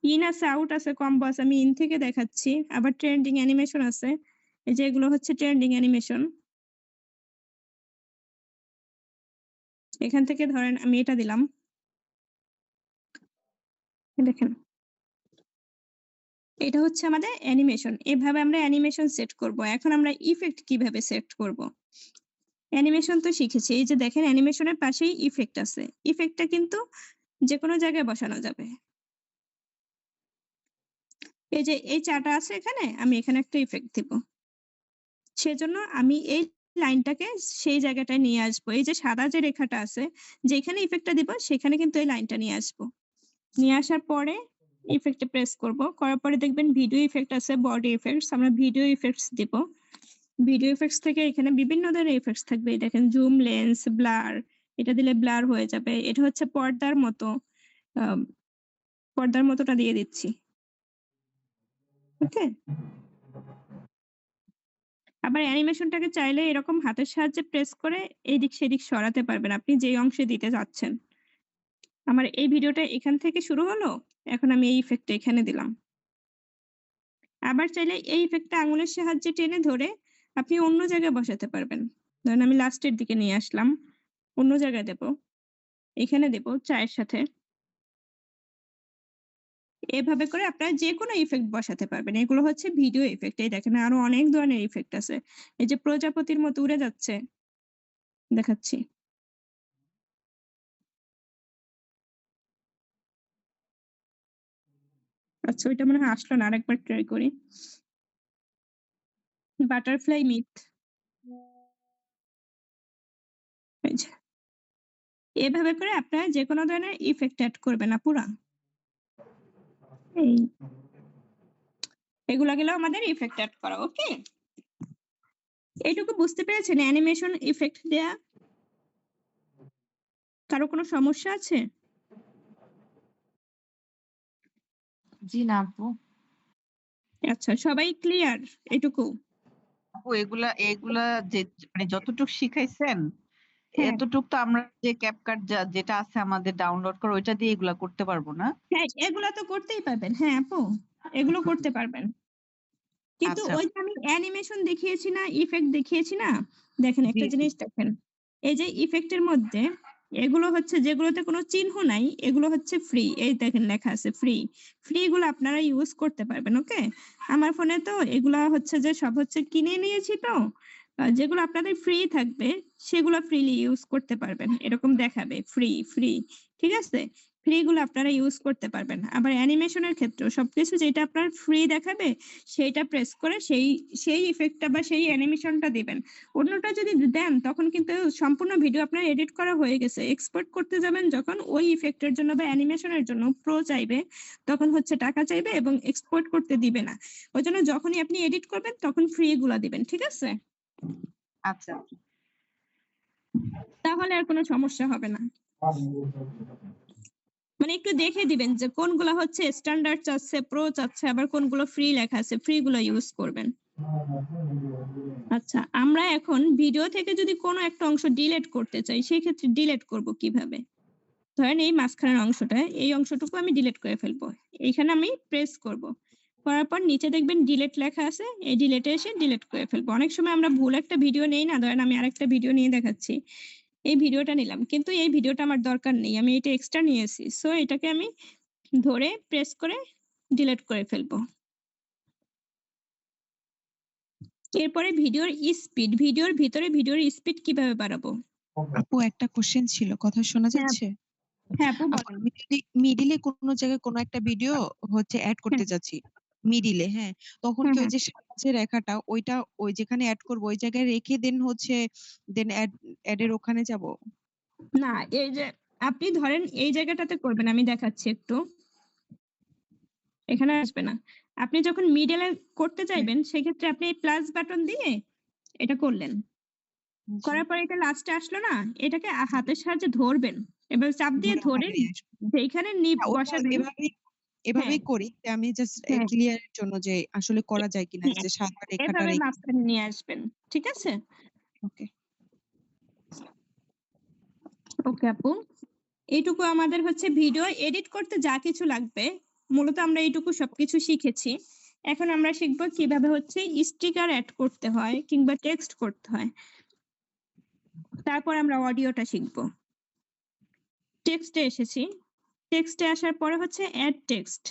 S1: ইন আছে, আউট আছে, কম্বো আছে, আমি ইন থেকে দেখাচ্ছি। আবার ট্রেন্ডিং অ্যানিমেশন আছে, এই যে এগুলো হচ্ছে ট্রেন্ডিং অ্যানিমেশন। এখান থেকে ধরেন আমি এটা দিলাম, দেখেন এটা হচ্ছে আমাদের অ্যানিমেশন। এভাবে আমরা অ্যানিমেশন সেট করব। এখন আমরা ইফেক্ট কিভাবে সেট করব। অ্যানিমেশন তো শিখেছি, এই যে দেখেন অ্যানিমেশনের পাশেই ইফেক্ট আছে। ইফেক্টটা কিন্তু যেকোনো জায়গায় বসানো যাবে। এই যে এই চাটা আছে এখানে, আমি এখানে একটা ইফেক্ট দিব। সেজন্য আমি এই লাইনটাকে সেই জায়গাটায় নিয়ে আসবো। এই যে সাদা যে রেখাটা আছে, যেখানে ইফেক্টটা দিব সেখানে কিন্তু এই লাইনটা নিয়ে আসবো। নিয়ে আসার পরে ইফেক্টে প্রেস করব। করার পরে দেখবেন ভিডিও ইফেক্ট আছে, বডি ইফেক্টস, আমরা ভিডিও ইফেক্টস দিব। ভিডিও ইফেক্টস থেকে এখানে বিভিন্ন ধরনের ইফেক্টস থাকবে, এই দেখেন জুম, লেন্স, ব্লার, এটা দিলে ব্লার হয়ে যাবে। এটা হচ্ছে পর্দার মতো, পর্দার মতোটা দিয়ে দিচ্ছি। ওকে, আবার অ্যানিমেশনটাকে চাইলে এরকম হাতের সাহায্যে প্রেস করে এইদিক সেদিক সরাতে পারবেন আপনি যেই অংশে দিতে যাচ্ছেন। আমার এই ভিডিওটা এখান থেকে শুরু হলো, এখন আমি এই ইফেক্টটা এখানে দিলাম। আবার চাইলে এই ইফেক্টটা আঙুলের সাহায্যে টেনে ধরে আপনি অন্য জায়গায় বসাতে পারবেন। ধরেন আমি লাস্টের দিকে নিয়ে আসলাম, অন্য জায়গায় দেব, এখানে দেব চায়ের সাথে। এভাবে করে আপনারা যেকোনো ইফেক্ট বসাতে পারবেন। এগুলো হচ্ছে ভিডিও ইফেক্ট। এই দেখেন আরো অনেক ধরনের ইফেক্ট আছে। এই যে প্রজাপতির মতো উড়ে যাচ্ছে, দেখাচ্ছি। আচ্ছা ওইটা মনে হয় আসলো না, আরেকবার ট্রাই করি। Butterfly myth. এই যে এভাবে করে আপনারা যেকোনো ধরনের ইফেক্ট অ্যাড করবেন আপুরা। এই এগুলা গেল আমাদের ইফেক্ট অ্যাড করা, ওকে? এইটুকু বুঝতে পেরেছেন অ্যানিমেশন ইফেক্ট দেয়া? কারো কোনো সমস্যা আছে?
S4: জি না আপু।
S1: আচ্ছা সবাই ক্লিয়ার এটুকু?
S5: আপু এগুলা এগুলা যে মানে যতটুকু শিখাইছেন
S1: হ্যাঁ
S5: এতটুক তো আমরা যে ক্যাপকাট যেটা আছে আমাদের ডাউনলোড করা ওইটা দিয়ে এগুলা করতে পারবো না?
S1: হ্যাঁ এগুলা তো করতেই পারবেন। হ্যাঁ আপু এগুলো করতে পারবেন। কিন্তু
S5: আচ্ছা
S1: ওই যে আমি অ্যানিমেশন দেখিয়েছি না, ইফেক্ট দেখিয়েছি না, দেখেন
S5: জি
S1: একটা
S5: জি
S1: জিনিস দেখেন। এই যে ইফেক্টের মধ্যে এগুলো হচ্ছে যেগুলোতে কোনো চিহ্ন নাই, এগুলো হচ্ছে ফ্রি। এই দেখেন লেখা আছে ফ্রি। ফ্রি গুলো আপনারা ইউজ করতে পারবেন, ওকে? আমার ফোনে তো এগুলা হচ্ছে যে সব হচ্ছে কিনে নিয়েছি তো, যেগুলো আপনাদের ফ্রি থাকবে সেগুলো ফ্রিলি ইউজ করতে পারবেন, এরকম দেখাবে ফ্রি ফ্রি। ঠিক আছে? ফ্রি গুলো আপনারা ইউজ করতে পারবেন। আবার অ্যানিমেশনের ক্ষেত্রেও সবকিছু যেটা আপনার ফ্রি দেখাবে সেইটা প্রেস করে সেই ইফেক্টটা বা সেই অ্যানিমেশনটা দিবেন। অন্যটা যদি দেন তখন কিন্তু সম্পূর্ণ ভিডিও আপনার এডিট করা হয়ে গেছে। এক্সপোর্ট করতে যাবেন যখন ওই ইফেক্টের জন্য বা অ্যানিমেশনের জন্য প্রো চাইবে, তখন হচ্ছে টাকা চাইবে এবং এক্সপোর্ট করতে দিবে না। ওইজন্য যখনই আপনি এডিট করবেন তখন ফ্রি গুলা দিবেন, ঠিক আছে?
S5: আচ্ছা
S1: তাহলে আর কোনো সমস্যা হবে না। মানে একটু দেখে দিবেন যে কোনগুলা হচ্ছে স্ট্যান্ডার্ড চাচ্ছে, প্রো চাচ্ছে, আবার কোনগুলো ফ্রি লেখা আছে, ফ্রি গুলো ইউজ করবেন। আচ্ছা আমরা এখন ভিডিও থেকে যদি কোনো একটা অংশ ডিলিট করতে চাই সেই ক্ষেত্রে ডিলিট করব কিভাবে? ধরেন এই মাঝখানের অংশটা, এই অংশটুকু আমি ডিলিট করে ফেলবো। এইখানে আমি প্রেস করব, করার পর নিচে দেখবেন ডিলিট লেখা আছে, এই ডিলিটে এসে ডিলিট করে ফেলবো। অনেক সময় আমরা ভুল একটা ভিডিও নেই না, ধরেন আমি আরেকটা ভিডিও নিয়ে দেখাচ্ছি, এই ভিডিওটা নিলাম কিন্তু এই ভিডিওটা আমার দরকার নেই, আমি এটা এক্সট্রা নিয়েছি, সো এটাকে আমি ধরে প্রেস করে ডিলিট করে ফেলবো। এরপরে ভিডিওর স্পিড, ভিডিওর ভিতরে ভিডিওর স্পিড কিভাবে বাড়াবো?
S2: আপু একটা কোশ্চেন ছিল, কথা শোনা
S1: হ্যাঁ
S2: যাচ্ছে?
S1: হ্যাঁ আপু
S2: আপু
S1: বলেন।
S2: আমি যদি মিডিলে কোনো জায়গায় কোনো একটা ভিডিও হচ্ছে অ্যাড করতে
S1: হ্যাঁ
S2: যাচ্ছি, মিডিলে, হ্যাঁ, তখন
S1: হ্যাঁ
S2: কি ওই
S1: হ্যাঁ
S2: যে সাদা যে রেখাটা ওইটা ওই যেখানে অ্যাড করব ওই জায়গায় রেখে দেন হচ্ছে দেন অ্যাড এর ওখানে যাব?
S1: না, এই যে আপনি ধরেন এই জায়গাটাতে করবেন, আমি দেখাচ্ছি একটু, এখানে আসবে না। আপনি যখন মিডলে করতে
S2: হ্যাঁ
S1: চাইবেন সেক্ষেত্রে আপনি প্লাস বাটন দিয়ে এটা করলেন,
S2: জি
S1: করার পর এটা লাস্টে আসলো না, এটাকে হাতের সাহায্যে ধরবেন, এবার চাপ দিয়ে
S2: ধরে
S1: ধরে
S2: ওখানে নিয়ে আসবো।
S1: যেখানে নিব
S2: হ্যাঁ, ওটা
S1: বসাবেন।
S2: এভাবেই
S1: হ্যাঁ
S2: এভাবেই করি যে আমি জাস্ট
S1: হ্যাঁ
S2: ক্লিয়ার এর জন্য যে আসলে করা যায় কিনা
S1: হ্যাঁ
S2: যে সাদা রেখাটা
S1: এভাবে
S2: রেখে।
S1: মাঝখানে নিয়ে আসবেন, ঠিক আছে?
S2: ওকে
S1: ওকে আপু, এইটুকু আমাদের হচ্ছে ভিডিও এডিট করতে যা কিছু লাগবে, মূলত আমরা এইটুকু সবকিছু শিখেছি। এখন আমরা শিখবো কিভাবে হচ্ছে স্টিকার অ্যাড করতে হয় কিংবা টেক্সট করতে হয়। তারপর আমরা অডিওটা শিখবো। টেক্সটে এসেছি, টেক্সটে আসার পরে হচ্ছে অ্যাড টেক্সট,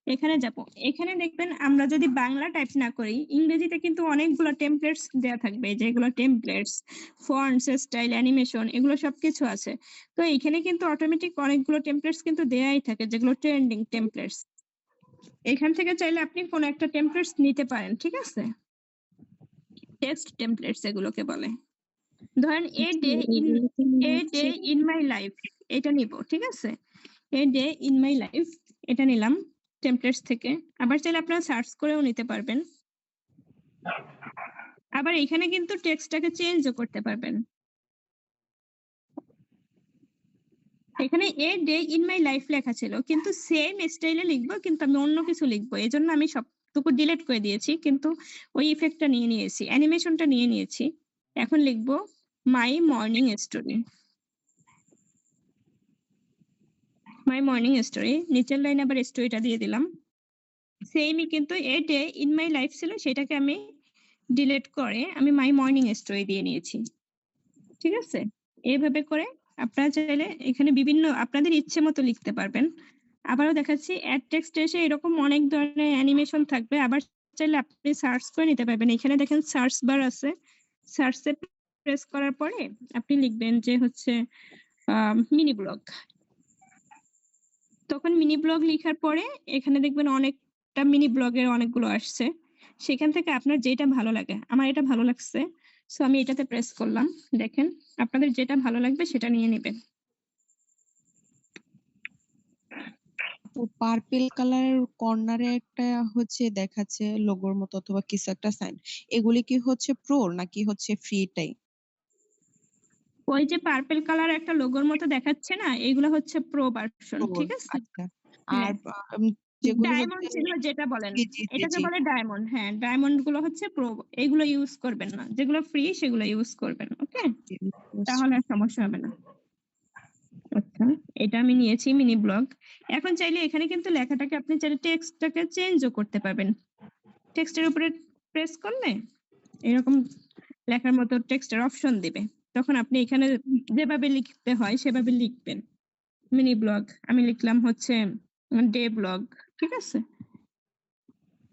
S1: এখানে যাব। এখানে দেখবেন আমরা যদি বাংলা টাইপ না করি, ইংরেজিতে কিন্তু অনেকগুলো টেমপ্লেটস দেয়া থাকবে, যেগুলো টেমপ্লেটস, ফন্টস, স্টাইল, অ্যানিমেশন, এগুলো সবকিছু আছে। তো এখানে কিন্তু অটোমেটিক অনেকগুলো টেমপ্লেটস কিন্তু দেয়াই থাকে, যেগুলো ট্রেন্ডিং টেমপ্লেটস। এখান থেকে চাইলে আপনি কোনো একটা টেমপ্লেটস নিতে পারেন, ঠিক আছে? টেক্সট টেমপ্লেটস এগুলোকে বলে। ধরেন a day in my life, এটা নিব, ঠিক আছে? A day in my life, এটা নিলাম টেমপ্লেটস থেকে। আবার চাইলে আপনারা সার্চ করেও নিতে পারবেন। আবার এখানে কিন্তু টেক্সটটাকে চেঞ্জও করতে পারবেন। এখানে a day in my life লেখা ছিল, কিন্তু সেম স্টাইলে লিখবো, কিন্তু আমি অন্য কিছু লিখবো, এজন্য আমি সবটুকু ডিলিট করে দিয়েছি, কিন্তু ওই ইফেক্টটা নিয়ে নিয়েছি, অ্যানিমেশনটা নিয়ে নিয়েছি। এখন লিখবো মাই মর্নিং স্টোরি, মাই মর্নিং স্টোরি, নিচের লাইনে আবার স্টোরিটা দিয়ে দিলাম। সেমই কিন্তু a day in my life ছিল সেটাকে আমি ডিলিট করে আমি মাই মর্নিং স্টোরি দিয়ে নিয়েছি। ঠিক আছে? এভাবে করে আপনারা চাইলে এখানে বিভিন্ন আপনাদের ইচ্ছে মতো লিখতে পারবেন। আবারও দেখাচ্ছি এড টেক্সট এসে এরকম অনেক ধরনের অ্যানিমেশন থাকবে। আবার চাইলে আপনি সার্চ করে নিতে পারবেন। এখানে দেখেন সার্চ বার আছে। সার্চে প্রেস করার পরে আপনি লিখবেন যে হচ্ছে মিনি ব্লগ। তখন মিনি ব্লগ লিখার পরে এখানে দেখবেন অনেকটা মিনি ব্লগের অনেকগুলো আসছে। সেখান থেকে আপনার যেটা ভালো লাগে। আমার এটা ভালো লাগছে। সো আমি এটাতে প্রেস করলাম। দেখেন আপনাদের যেটা ভালো লাগবে সেটা নিয়ে নিবেন।
S2: তো পার্পল কালারের কর্নারে একটা হচ্ছে দেখাচ্ছে লোগোর মতো অথবা কিছু একটা সাইন। এগুলি কি হচ্ছে প্রো নাকি হচ্ছে ফ্রিটাই?
S1: ওই যে পার্পল কালার একটা লোগোর মতো দেখাচ্ছে না? এগুলো হচ্ছে প্রো ভার্সন।
S2: প্রো
S1: ঠিক আছে?
S2: আচ্ছা।
S1: হ্যাঁ।
S2: আর যেগুলি
S1: ডায়মন্ড
S2: হচ্ছে
S1: যেগুলো যেটা বলেন।
S2: জি, জি, জি,
S1: এটাকে
S2: জি।
S1: বলে ডায়মন্ড। হ্যাঁ, ডায়মন্ড গুলো হচ্ছে প্রো। এগুলো ইউজ করবেন না। যেগুলো ফ্রি সেগুলো ইউজ করবেন। ওকে?
S2: জি, বুঝতে পারছি।
S1: তাহলে আর সমস্যা হবে না। আচ্ছা, এটা আমি নিয়েছি মিনি ব্লগ। এখন চাইলে এখানে কিন্তু লেখাটাকে আপনি চাইলে টেক্সটটাকে চেঞ্জও করতে পারবেন। টেক্সটের উপরে প্রেস করলে এরকম লেখার মতো টেক্সটের অপশন দিবে। তখন আপনি এখানে যেভাবে লিখতে হয় সেভাবে লিখবেন। মিনি ব্লগ আমি লিখলাম হচ্ছে ডে ব্লগ। ঠিক আছে?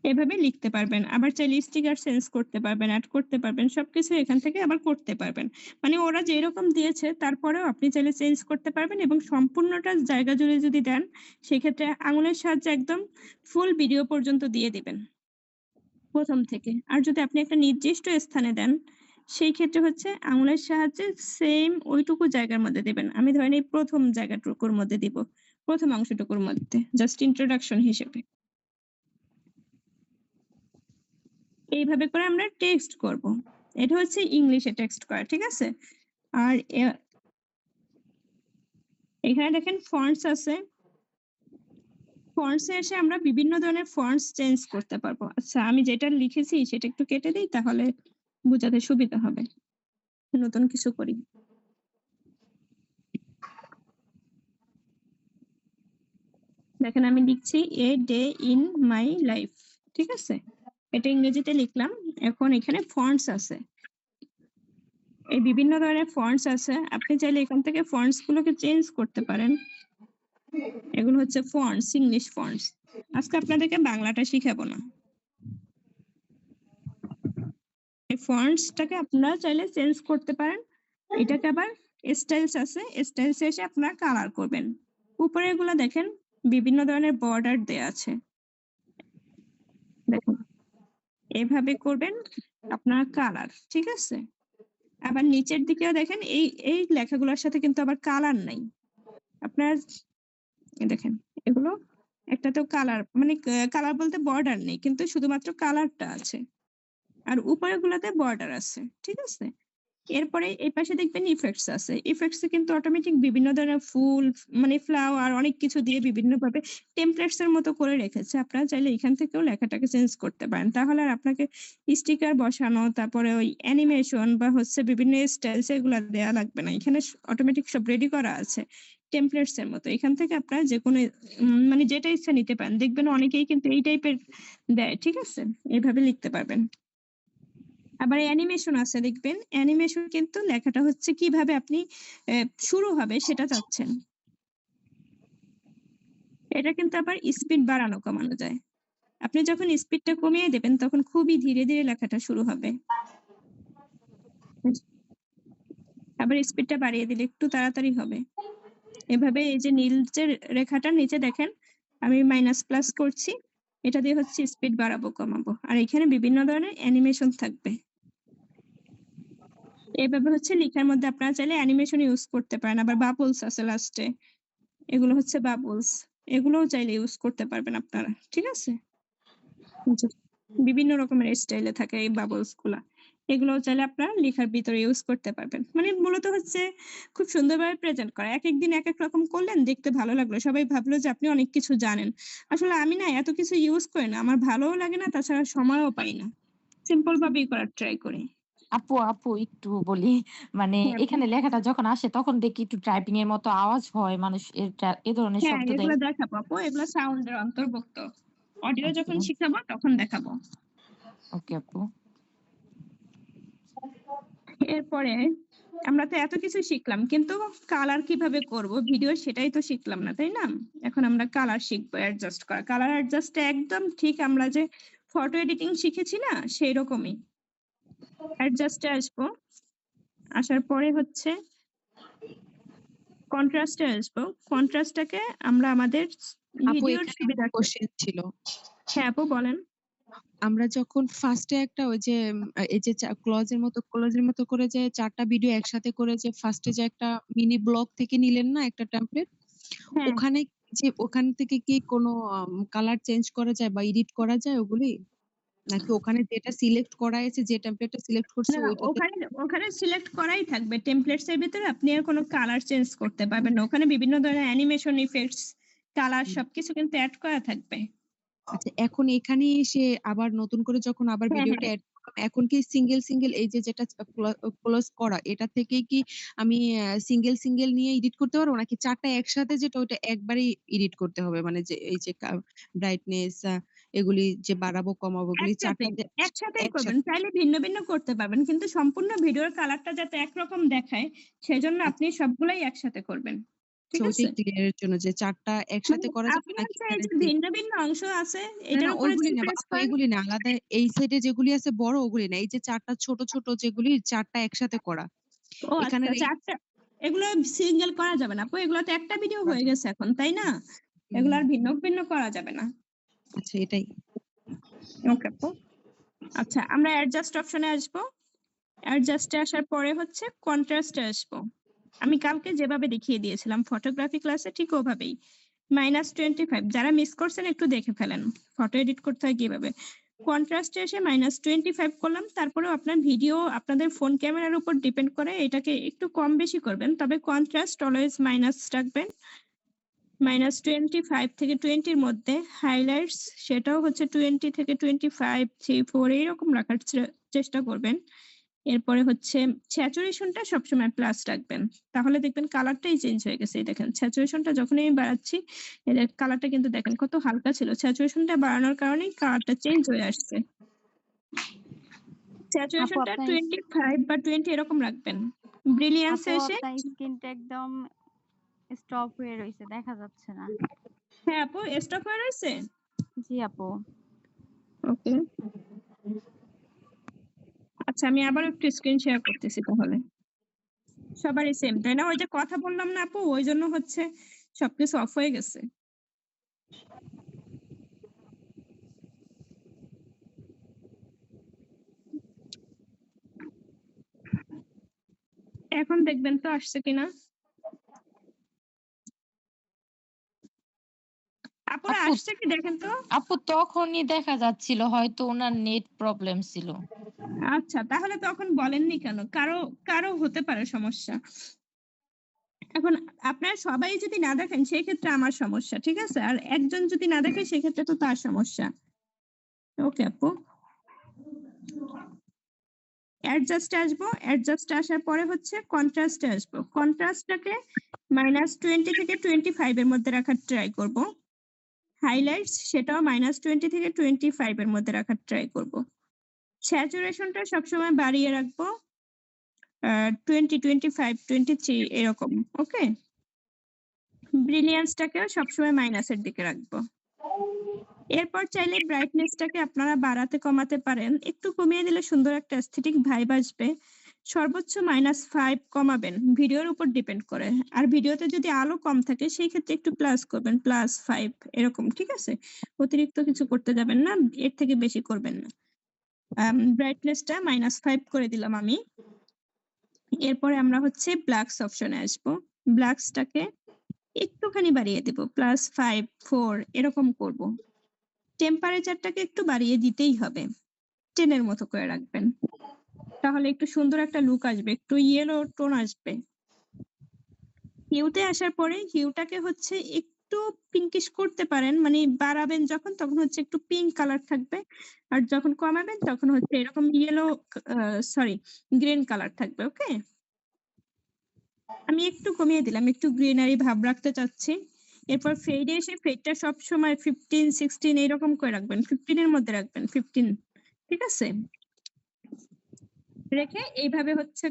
S1: এভাবে লিখতে পারবেন। আবার চাইলে স্টিকার চেঞ্জ করতে পারবেন, এড করতে পারবেন। সবকিছু এখান থেকে আবার করতে পারবেন। মানে ওরা যেরকম দিয়েছে তারপরেও আপনি চাইলে চেঞ্জ করতে পারবেন এবং সম্পূর্ণটা জায়গা জুড়ে যদি দেন, সেক্ষেত্রে আঙুলের সাহায্যে একদম ফুল ভিডিও পর্যন্ত দিয়ে দিবেন। ১ম থেকে। আর যদি আপনি একটা নির্দিষ্ট স্থানে দেন, সেই ক্ষেত্রে হচ্ছে আঙুলের সাহায্যে সেম ওইটুকু জায়গার মধ্যে দিবেন। আমি ধরেন এই ১ম জায়গাটুকুর মধ্যে দিব। ১ম অংশটুকুর মধ্যে। জাস্ট ইন্ট্রোডাকশন হিসেবে। এইভাবে করে আমরা টেক্সট করব। এটা হচ্ছে ইংলিশে টেক্সট করা। ঠিক আছে? আর এখানে দেখেন ফন্টস আছে। ফন্টস এ এসে আমরা বিভিন্ন ধরনের ফন্টস চেঞ্জ করতে পারবো। আচ্ছা আমি যেটা লিখেছি সেটা একটু কেটে দেই তাহলে বুঝাতে সুবিধা হবে। নতুন কিছু করি। দেখেন আমি লিখছি a day in my life. ঠিক আছে? এটা ইংরেজিতে লিখলাম। এখন এখানে ফন্টস আছে। এই বিভিন্ন ধরনের ফন্টস আছে। আপনি চাইলে এখান থেকে ফন্টস গুলোকে চেঞ্জ করতে পারেন। এগুলো হচ্ছে ফন্টস, ইংলিশ ফন্টস। আজকে আপনাদেরকে বাংলাটা শিখাবো না। এই ফন্টসটাকে আপনারা চাইলে চেঞ্জ করতে পারেন। এটাকে আবার স্টাইলস আছে। স্টাইলস এ এসে আপনারা কালার করবেন। উপরে এগুলো দেখেন বিভিন্ন ধরনের বর্ডার দেয়া আছে। দেখুন। এভাবে করবেন আপনার কালার। ঠিক আছে? আবার নিচের দিকেও দেখেন এই লেখাগুলোর সাথে কিন্তু আবার কালার নাই। আপনার দেখেন এগুলো একটাতেও কালার মানে কালার বলতে বর্ডার নেই কিন্তু শুধুমাত্র কালারটা আছে। আর উপরেরগুলোতে বর্ডার আছে। ঠিক আছে? এরপরে এই পাশে দেখবেন ইফেক্টস আছে। ইফেক্টস এ কিন্তু অটোমেটিক বিভিন্ন ধরনের ফুল মানে ফ্লাওয়ার অনেক কিছু দিয়ে বিভিন্নভাবে টেমপ্লেটস এর মতো করে রেখেছে। আপনারা চাইলে এখান থেকেও লেখাটাকে চেঞ্জ করতে পারেন। তাহলে আর আপনাকে স্টিকার বসানো, তারপরে ওই অ্যানিমেশন বা হচ্ছে বিভিন্ন স্টাইলস এগুলা দেয়া লাগবে না। এখানে অটোমেটিক সব রেডি করা আছে। টেমপ্লেটস এর মতো। এখান থেকে আপনারা যেকোনো মানে যেটা ইচ্ছা নিতে পারেন। দেখবেন অনেকেই কিন্তু এই টাইপের দেয়। ঠিক আছে? এভাবে লিখতে পারবেন। আবার অ্যানিমেশন আছে দেখবেন। অ্যানিমেশন কিন্তু লেখাটা হচ্ছে কিভাবে আপনি শুরু হবে সেটা চাচ্ছেন। এটা কিন্তু আবার স্পিড বাড়ানো কমানো যায়। আপনি যখন স্পিডটা কমিয়ে দেবেন তখন খুবই ধীরে, ধীরে লেখাটা শুরু হবে। আবার স্পিডটা বাড়িয়ে দিলে একটু তাড়াতাড়ি হবে। এভাবে এই যে নীল যে রেখাটা নিচে দেখেন আমি মাইনাস প্লাস করছি। এটা দিয়ে হচ্ছে স্পিড বাড়াবো কমাবো। আর এখানে বিভিন্ন ধরনের অ্যানিমেশন থাকবে। এভাবে হচ্ছে লেখার মধ্যে আপনারা চাইলে অ্যানিমেশন ইউজ করতে পারেন। আবার বাবলস আছে লাস্টে। এগুলো হচ্ছে বাবলস। এগুলোও চাইলে ইউজ করতে পারবেন আপনারা। ঠিক আছে? জি। বিভিন্ন রকমের স্টাইলে থাকে এই বাবলস গুলা। এগুলোও চাইলে আপনারা লেখার ভিতরে ইউজ করতে পারবেন। মানে মূলত হচ্ছে খুব সুন্দরভাবে প্রেজেন্ট করা। একেক দিন একেক রকম করলেন, দেখতে ভালো লাগলো। সবাই ভাবলো যে আপনি অনেক কিছু জানেন। আসলে আমি না এত কিছু ইউজ করি না। আমার ভালোও লাগে না, তাছাড়া সময়ও পাই না। সিম্পল ভাবেই করার ট্রাই করি।
S4: আপু একটু বলি মানে
S1: হ্যাঁ, আপু।
S4: এখানে লেখাটা যখন আসে তখন দেখি একটু টাইপিং এর মতো আওয়াজ হয় মানুষ এ ধরনের
S1: হ্যাঁ,
S4: শব্দ দেয়।
S1: এগুলো দেখাবো আপু। এগুলো সাউন্ড এর অন্তর্ভুক্ত। অডিও
S4: ওকে
S1: যখন শিখাবো তখন দেখাবো।
S4: ওকে আপু।
S1: এরপরে আমরা তো এত কিছু শিখলাম, কিন্তু কালার কিভাবে করব ভিডিও সেটাই তো শিখলাম না, তাই না? এখন আমরা কালার শিখবো, অ্যাডজাস্ট করা। কালার অ্যাডজাস্ট একদম ঠিক আমরা যে ফটো এডিটিং শিখেছি না, সেই রকমই। অ্যাডজাস্টে আসবো, আসার পরে হচ্ছে কন্ট্রাস্টে আসবো। কন্ট্রাস্টটাকে আমরা আমাদের
S2: আপু
S1: ভিডিওর
S2: এখানে একটা
S1: সুবিধার্থে।
S2: কোশ্চেন ছিল।
S1: হ্যাঁ আপু বলেন।
S2: আমরা যখন ফার্স্টে একটা ওই যে এই যে ক্লজের মতো করে যে ৪ টা ভিডিও একসাথে করে যে ফার্স্টে যে একটা মিনি ব্লগ থেকে নিলেন না একটা টেমপ্লেট?
S1: হ্যাঁ
S2: ওখান থেকে কি কোনো কালার চেঞ্জ করা যায় বা এডিট করা যায় ওগুলি? নাকি ওখানে যেটা সিলেক্ট করা আছে, যে টেমপ্লেটটা সিলেক্ট করছে
S1: না,
S2: ওইটাতে?
S1: ওখানে সিলেক্ট করাই থাকবে। টেমপ্লেটস এর ভিতরে আপনি আর কোনো কালার চেঞ্জ করতে পারবেন না। ওখানে বিভিন্ন ধরনের অ্যানিমেশন ইফেক্টস, কালার সবকিছু কিন্তু অ্যাড করা থাকবে।
S2: আচ্ছা, এখন এখানে এসে আবার নতুন করে যখন আবার
S1: হ্যাঁ
S2: ভিডিওটা এড করলাম, এখন কি সিঙ্গেল এই যে যেটা ক্লোজ করা এটা থেকেই কি আমি সিঙ্গেল নিয়ে এডিট করতে পারবো, নাকি ৪ টা একসাথে যেটা ওইটা একবারেই এডিট করতে হবে? মানে যে এই যে ব্রাইটনেস এগুলি যে বাড়াবো কমাবো এগুলি ৪
S1: একসাথে
S2: টাতে
S1: একসাথেই করবেন।
S2: একসাথে?
S1: চাইলে ভিন্ন ভিন্ন করতে পারবেন, কিন্তু সম্পূর্ণ ভিডিওর কালারটা যাতে একরকম দেখায় সেজন্য আপনি সবগুলাই একসাথে করবেন। ঠিক আছে?
S2: ওইটাই ক্লিয়ার এর জন্য যে ৪ টা একসাথে করা যাবে
S1: আপনি
S2: নাকি
S1: হচ্ছে এই
S2: এখানে
S1: যে ভিন্ন ভিন্ন অংশ আছে
S2: না,
S1: এটার
S2: না
S1: উপরে
S2: ওইগুলি
S1: যদি
S2: না
S1: প্রেস
S2: আপু,
S1: করেন।
S2: এগুলি না, আলাদা এই সাইডে যেগুলি আছে বড় ওগুলি না। এই যে ৪ টা ছোট যেগুলি ৪ টা একসাথে করা।
S1: ও আচ্ছা,
S2: এখানের এই
S1: চারটা। এগুলো সিঙ্গেল করা যাবে না আপু, এগুলোতে একটা ভিডিও হয়ে গেছে এখন, তাই না? এগুলো আর ভিন্ন ভিন্ন করা যাবে না।
S2: আচ্ছা এটাই।
S1: ওকে আপু। আচ্ছা, আমরা অ্যাডজাস্ট অপশনে আসবো। অ্যাডজাস্টে আসার পরে হচ্ছে কন্ট্রাস্টে আসবো। আমি কালকে যেভাবে দেখিয়ে দিয়েছিলাম ফটোগ্রাফি ক্লাসে ঠিক ওভাবেই -25। যারা মিস করছেন একটু দেখে ফেলেন ফটো এডিট করতে হয় কিভাবে। কন্ট্রাস্টে এসে -25 করলাম। তারপরেও আপনার ভিডিও আপনাদের ফোন ক্যামেরার উপর ডিপেন্ড করে, এটাকে একটু কম বেশি করবেন, তবে কন্ট্রাস্ট অলওয়েজ মাইনাস রাখবেন। -25 থেকে 20 এর মধ্যে। হাইলাইটস সেটাও হচ্ছে 20 থেকে 25, 3, 4 এইরকম রাখার চেষ্টা করবেন। এরপরে হচ্ছে স্যাচুরেশনটা সবসময় প্লাস রাখবেন, তাহলে দেখবেন কালারটাই চেঞ্জ হয়ে গেছে। এই দেখেন স্যাচুরেশনটা যখনই আমি বাড়াচ্ছি, এদের কালারটা কিন্তু দেখেন কত হালকা ছিল। স্যাচুরেশনটা বাড়ানোর কারণেই কালারটা চেঞ্জ হয়ে আসছে।
S6: আপু
S1: স্যাচুরেশনটা 25 বা 20 এরকম রাখবেন। ব্রিলিয়ান্স এসে
S6: আপনার স্ক্রিনটা একদম স্টপ হয়ে রইছে, দেখা যাচ্ছে না।
S1: হ্যাঁ আপু, স্টপ হয়ে রয়েছে।
S6: জি আপু।
S1: ওকে, আচ্ছা আমি আবার একটু স্ক্রিন শেয়ার করতেছি তাহলে। সবারই সেম তাই না? ওই যে কথা বললাম না আপু, ওই জন্য হচ্ছে সবকিছু অফ হয়ে গেছে। এখন দেখবেন তো আসছে কিনা। আপুরা
S4: আপু
S1: আসছে কি দেখেন তো।
S4: আপু তখনই দেখা যাচ্ছিল হয়তো ওনার নেট প্রবলেম ছিল।
S1: আচ্ছা, তাহলে তখন বলেননি কেন? কারো কারো হতে পারে সমস্যা। এখন আপনারা সবাই যদি না দেখেন সেই ক্ষেত্রে আমার সমস্যা, ঠিক আছে? আর একজন যদি না দেখে সেক্ষেত্রে তো তার সমস্যা। ওকে আপু, অ্যাডজাস্টে আসবো। অ্যাডজাস্টে আসার পরে হচ্ছে কন্ট্রাস্টে আসবো। কন্ট্রাস্টটাকে -20 থেকে 25 এর মধ্যে রাখার ট্রাই করব। হাইলাইটস সেটাও -20 থেকে 25 এর মধ্যে রাখার ট্রাই করব। স্যাচুরেশনটা সবসময় বাড়িয়ে রাখবো 20, 25, 23 এরকম। ওকে, ব্রিলিয়ান্সটাকেও সবসময় মাইনাসের দিকে রাখবো। এরপর চাইলে ব্রাইটনেসটাকে আপনারা বাড়াতে কমাতে পারেন। একটু কমিয়ে দিলে সুন্দর একটা অ্যাস্থেটিক ভাইব আসবে। সর্বোচ্চ -5 কমাবেন, ভিডিওর উপর ডিপেন্ড করে। আর ভিডিওতে যদি আলো কম থাকে সেই ক্ষেত্রে একটু প্লাস করবেন, +5 এরকম, ঠিক আছে? অতিরিক্ত কিছু করতে যাবেন না, এর থেকে বেশি করবেন না। ব্রাইটনেসটা -5 করে দিলাম আমি। এরপরে আমরা হচ্ছে ব্ল্যাকস অপশনে আসবো। ব্ল্যাকসটাকে একটুখানি বাড়িয়ে দেব, +5, 4 এরকম করব। টেম্পারেচারটাকে একটু বাড়িয়ে দিতেই হবে, 10 এর মতো করে রাখবেন, তাহলে একটু সুন্দর একটা লুক আসবে, একটু ইয়েলো টোন আসবে। হিউতে আসার পরে হিউটাকে হচ্ছে একটু পিঙ্কিশ করতে পারেন, মানে বাড়াবেন যখন তখন হচ্ছে একটু পিঙ্ক কালার থাকবে, আর যখন কমাবেন তখন হচ্ছে এরকম ইয়েলো সরি গ্রিন কালার থাকবে। ওকে, আমি একটু কমিয়ে দিলাম, একটু গ্রিনারি ভাব রাখতে চাচ্ছি। এরপর ফেডে এসে ফেডটা সবসময় 15, 16 এইরকম করে রাখবেন। 15 এর মধ্যে রাখবেন, 15 ঠিক আছে? রেখে এইভাবে হচ্ছে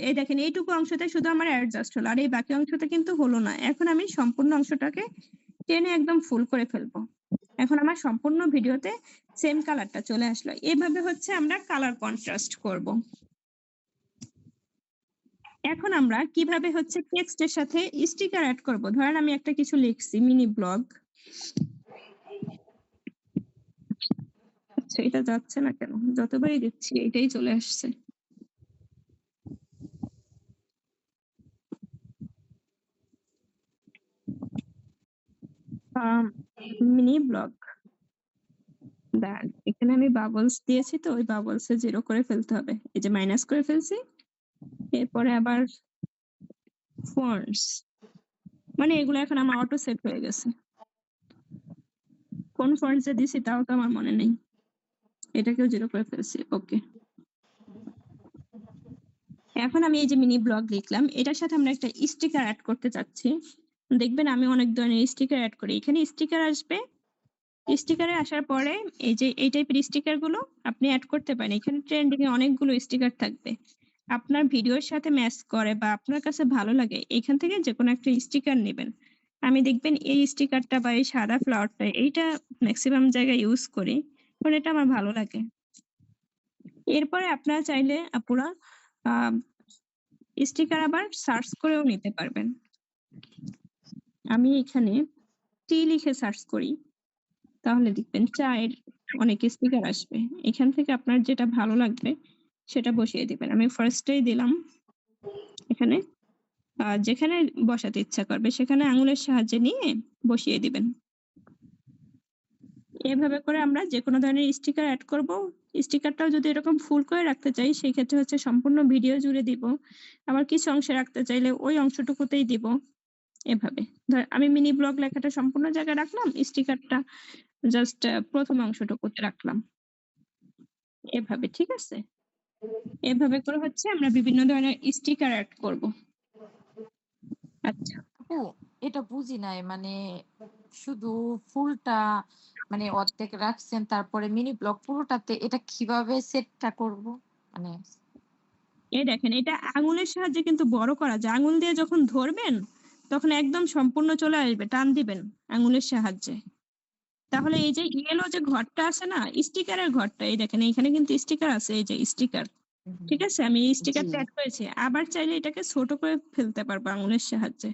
S1: এই দেখেন এইটুকু অংশতে শুধু আমার অ্যাডজাস্ট হলো। আর এই বাকি অংশটা কিন্তু হলো না। এখন আমি সম্পূর্ণ অংশটাকে টেনে একদম ফুল করে ফেলবো। এখন আমার সম্পূর্ণ ভিডিওতে সেম কালারটা চলে আসলো। এভাবে হচ্ছে আমরা কালার কন্ট্রাস্ট করব। এখন আমরা কিভাবে হচ্ছে টেক্সটের সাথে স্টিকার অ্যাড করব। ধরেন আমি একটা কিছু লিখছি, মিনি ব্লগ। আচ্ছা, এটা যাচ্ছে না কেন? যতবারই দিচ্ছি এটাই চলে আসছে। মিনি ব্লগ, দাঁড়ান, এখানে আমি বাবলস দিয়েছি তো ওই বাবলস এ 0 করে ফেলতে হবে। এই যে মাইনাস করে ফেলছি। এরপরে আবার ফন্টস, মানে এগুলো এখন আমার অটো সেট হয়ে গেছে। কোন ফন্টস এ দিছি তাও তো আমার মনে নেই। এটাকেও 0 করে ফেলছি। ওকে, এখন আমি এই যে মিনি ব্লগ লিখলাম, এটার সাথে আমরা একটা স্টিকার অ্যাড করতে চাচ্ছি। দেখবেন আমি অনেক ধরনের স্টিকার অ্যাড করি। এখানে স্টিকার আসবে, স্টিকারে আসার পরে এই যে এই টাইপের স্টিকার গুলো আপনি অ্যাড করতে পারেন। এখানে ট্রেন্ডিং এ অনেকগুলো স্টিকার থাকবে, আপনার ভিডিওর সাথে ম্যাচ করে বা আপনার কাছে ভালো লাগে এখান থেকে যে কোনো একটা স্টিকার নেবেন। আমি দেখবেন এই স্টিকারটা বা এই সাদা ফ্লাওয়ারটা এইটা ম্যাক্সিমাম জায়গায় ইউজ করি, কারণ এটা আমার ভালো লাগে। এরপরে আপনারা চাইলে আপুরা স্টিকার আবার সার্চ করেও নিতে পারবেন। আমি এখানে টি লিখে সার্চ করি, তাহলে দেখবেন চায়ের অনেক স্টিকার আসবে। এখান থেকে আপনার যেটা ভালো লাগবে সেটা বসিয়ে দিবেন। আমি ফার্স্টেই দিলাম এখানে, যেখানে বসাতে ইচ্ছা করবে সেখানে আঙুলের সাহায্যে নিয়ে বসিয়ে দিবেন। এভাবে করে আমরা যে কোনো ধরনের স্টিকার অ্যাড করব। স্টিকারটাও যদি এরকম ফুল করে রাখতে চাই সেই ক্ষেত্রে হচ্ছে সম্পূর্ণ ভিডিও জুড়ে দিব, আবার কিছু অংশে রাখতে চাইলে ওই অংশটুকুতেই দিব। এভাবে ধর আমি মিনি ব্লগ লেখাটা সম্পূর্ণ জায়গায় রাখলাম, স্টিকারটা জাস্ট প্রথম অংশটুকুতে রাখলাম। এভাবে ঠিক আছে? এভাবে করে হচ্ছে আমরা বিভিন্ন ধরনের স্টিকার অ্যাড করব। আচ্ছা,
S4: আপু এটা বুঝি নাই, মানে শুধু ফুলটা মানে অর্ধেক রাখছেন, তারপরে মিনি ব্লক পুরোটাতে এটা কিভাবে সেটটা করব? মানে
S1: এই দেখেন এটা আঙুলের সাহায্যে কিন্তু বড় করা যায়। আঙুল দিয়ে যখন ধরবেন তখন একদম সম্পূর্ণ চলে আসবে, টান দিবেন আঙুলের সাহায্যে। তাহলে এই যে ইয়েলো যে ঘরটা আছে না, স্টিকারের ঘরটা, এই দেখেন এখানে কিন্তু স্টিকার আছে, এই যে স্টিকার, ঠিক আছে? আমি এই
S4: জি।
S1: স্টিকারটা অ্যাড করেছি। আবার চাইলে এটাকে ছোট করে ফেলতে পারবো আঙুলের সাহায্যে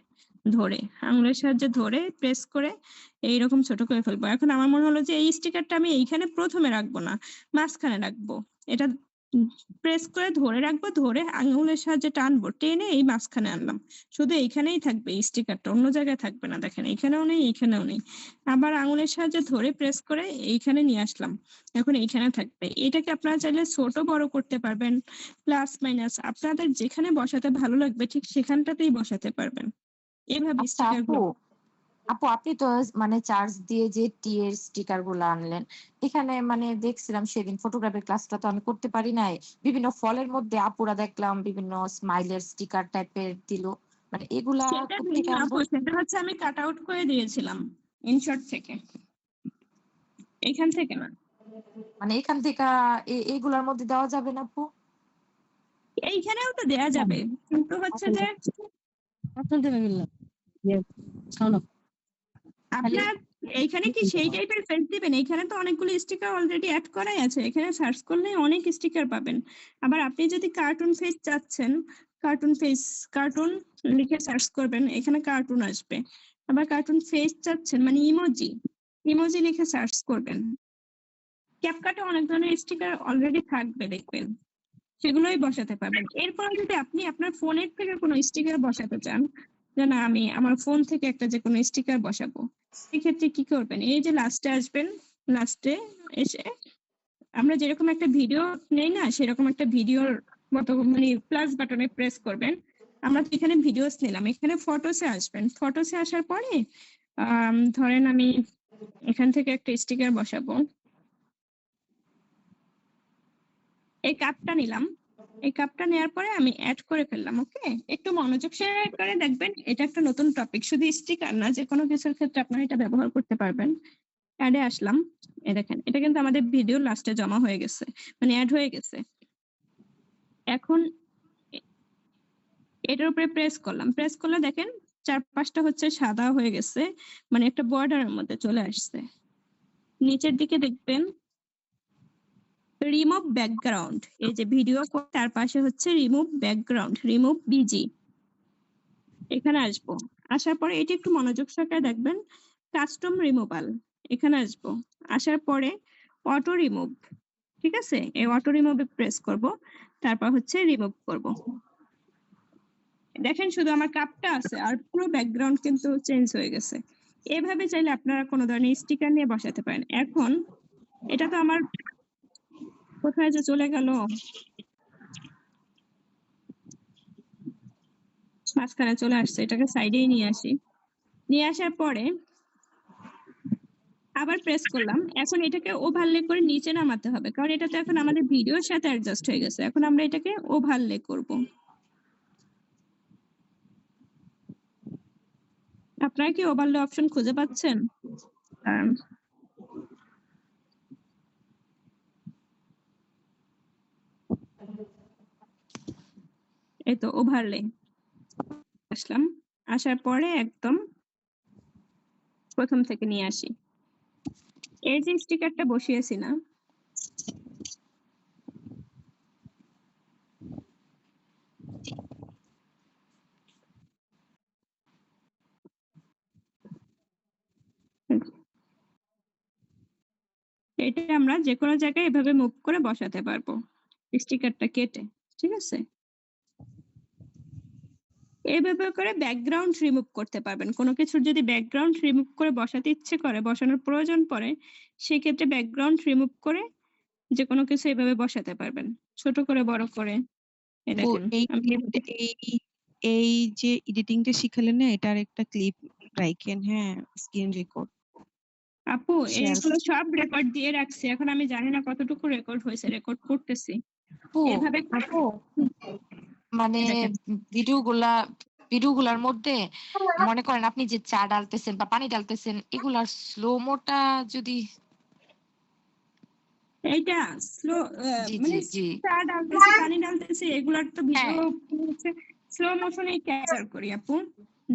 S1: ধরে, আঙুলের সাহায্যে ধরে প্রেস করে এইরকম ছোট করে ফেলবো। এখন আমার মনে হলো যে এই স্টিকারটা আমি এইখানে প্রথমে রাখবো না, মাঝখানে রাখবো। এটা প্রেস করে ধরে রাখবো, ধরে আঙুলের সাহায্যে টানবো, টেনে এই মাঝখানে আনলাম। শুধু এইখানেই থাকবে এই স্টিকারটা, অন্য জায়গায় থাকবে না। দেখেন এখানেও নেই, এইখানেও নেই। আবার আঙুলের সাহায্যে ধরে প্রেস করে এইখানে নিয়ে আসলাম, এখন এইখানে থাকবে। এটাকে আপনারা চাইলে ছোট বড় করতে পারবেন, প্লাস মাইনাস আপনাদের যেখানে বসাতে ভালো লাগবে ঠিক সেখানটাতেই বসাতে পারবেন। এভাবে
S4: আচ্ছা
S1: স্টিকার
S4: আপু, আপনি তো মানে চার্জ দিয়ে যে টি এর স্টিকার গুলো আনলেন, এখানে মানে দেখছিলাম সেদিন ফটোগ্রাফির ক্লাসটা তো আমি করতে পারি নাই, বিভিন্ন ফলের মধ্যে আপুরা দেখলাম বিভিন্ন স্মাইলের স্টিকার টাইপের দিল, মানে এগুলা
S1: সেটা
S4: কোত্থেকে আনবো?
S1: সেটা হচ্ছে আমি কাট আউট করে দিয়েছিলাম ইনশর্ট থেকে, এখান থেকে না।
S4: মানে এখান থেকে এইগুলার মধ্যে দেওয়া যাবে না আপু?
S1: এইখানেও তো দেয়া যাবে, কিন্তু হচ্ছে যে আপনার এইখানে কি সেই টাইপের ফেস দিবেন? এইখানে তো অনেকগুলো স্টিকার অলরেডি অ্যাড করাই আছে, এখানে সার্চ করলেই অনেক স্টিকার পাবেন। আবার আপনি যদি কার্টুন ফেস চাচ্ছেন, কার্টুন ফেস, কার্টুন লিখে সার্চ করবেন, এখানে কার্টুন আসবে। আবার কার্টুন ফেস চাচ্ছেন মানে ইমোজি, ইমোজি লিখে সার্চ করবেন। ক্যাপকাটে অনেক ধরনের স্টিকার অলরেডি থাকবে দেখবেন, সেগুলোই বসাতে পারবেন। এরপর যদি আপনি আপনার ফোনের থেকে কোনো স্টিকার বসাতে চান, যে না আমি আমার ফোন থেকে একটা যে কোনো স্টিকার বসাবো, সেক্ষেত্রে কি করবেন? এই যে লাস্টে আসবেন, লাস্টে এসে আমরা যেরকম একটা ভিডিও নেই না, সেরকম একটা ভিডিওর মতো মানে প্লাস বাটনে প্রেস করবেন। আমরা তো এখানে ভিডিওস নিলাম, এখানে ফটোসে আসবেন। ফটোসে আসার পরে ধরেন আমি এখান থেকে একটা স্টিকার বসাবো, এই কাপটা নিলাম, এই কাপটা নেওয়ার পরে আমি অ্যাড করে ফেললাম। ওকে, একটু মনোযোগ সহকারে দেখবেন, এটা একটা নতুন টপিক, শুধু স্টিকার না, যে কোনো কিছুর ক্ষেত্রে আপনারা এটা ব্যবহার করতে পারবেন। অ্যাডে আসলাম, এই দেখেন এটা কিন্তু আমাদের ভিডিও লাস্টে জমা হয়ে গেছে, মানে অ্যাড হয়ে গেছে। এখন এটার উপরে প্রেস করলাম, প্রেস করলে দেখেন চারপাশটা হচ্ছে সাদা হয়ে গেছে, মানে একটা বর্ডারের মধ্যে চলে আসছে। নিচের দিকে দেখবেন রিমুভ ব্যাকগ্রাউন্ড, এই যে ভিডিও তার পাশে হচ্ছে রিমুভ ব্যাকগ্রাউন্ড, রিমুভ বিজি। এখানে আসবো, আসার পরে এটি একটু মনোযোগ সহকারে দেখবেন, কাস্টম রিমুভাল, এখানে আসবো, আসার পরে অটো রিমুভ, ঠিক আছে, এই অটো রিমুভে প্রেস করব, তারপর হচ্ছে রিমুভ করব। দেখেন শুধু আমার কাপটা আছে আর পুরো ব্যাকগ্রাউন্ড কিন্তু চেঞ্জ হয়ে গেছে। এভাবে চাইলে আপনারা কোনো ধরনের স্টিকার নিয়ে বসাতে পারেন। এখন এটা তো আমার কোথায় যে চলে গেল, মাঝখানে চলে আসছে, এটাকে সাইডেই নিয়ে আসি। নিয়ে আসার পরে আবার প্রেস করলাম, এখন এটাকে ওভারলে করে নিচে নামাতে হবে, কারণ এটা তো এখন আমাদের ভিডিওর সাথে অ্যাডজাস্ট হয়ে গেছে। এখন আমরা এটাকে ওভারলে করব। আপনারা কি ওভারলে অপশন খুঁজে পাচ্ছেন? এই তো ওভারলে আসলাম, আসার পরে একদম প্রথম থেকে নিয়ে আসি। এই যে স্টিকারটা বসিয়েছি না, এটা আমরা যে কোনো জায়গায় এভাবে মুভ করে বসাতে পারবো স্টিকারটা কেটে, ঠিক আছে। এইভাবে করে ব্যাকগ্রাউন্ড রিমুভ করতে পারবেন। কোনো কিছুর যদি ব্যাকগ্রাউন্ড রিমুভ করে বসাতে ইচ্ছে করে, বসানোর প্রয়োজন পড়ে, সেই ক্ষেত্রে ব্যাকগ্রাউন্ড রিমুভ করে যে কোনো কিছু এইভাবে বসাতে পারবেন, ছোট করে বড় করে। এই
S2: আপু
S1: দেখেন আমি এভাবে-
S2: এই যে এডিটিংটা শিখালেন না, এটার একটা ক্লিপ রাখেন, হ্যাঁ, স্ক্রিন রেকর্ড
S1: আপু
S2: শেয়ার।
S1: এগুলো সব রেকর্ড দিয়ে রাখছি, এখন আমি জানি না কতটুকু রেকর্ড হয়েছে, রেকর্ড করতেছি
S4: আপু
S1: এভাবে।
S4: আপু মানে
S1: দেখেন
S4: ভিডিওগুলার মধ্যে মনে করেন আপনি যে চা ডালতেছেন বা পানি ডালতেছেন, এগুলার স্লোমোটা যদি
S1: এইটা স্লো,
S4: জি
S1: মানে
S4: জি জি
S1: চা ডালতেছি পানি ডালতেছি এগুলার তো
S4: হ্যাঁ,
S1: ভিডিও হচ্ছে স্লো মোশনে ক্যাপচার করি আপু,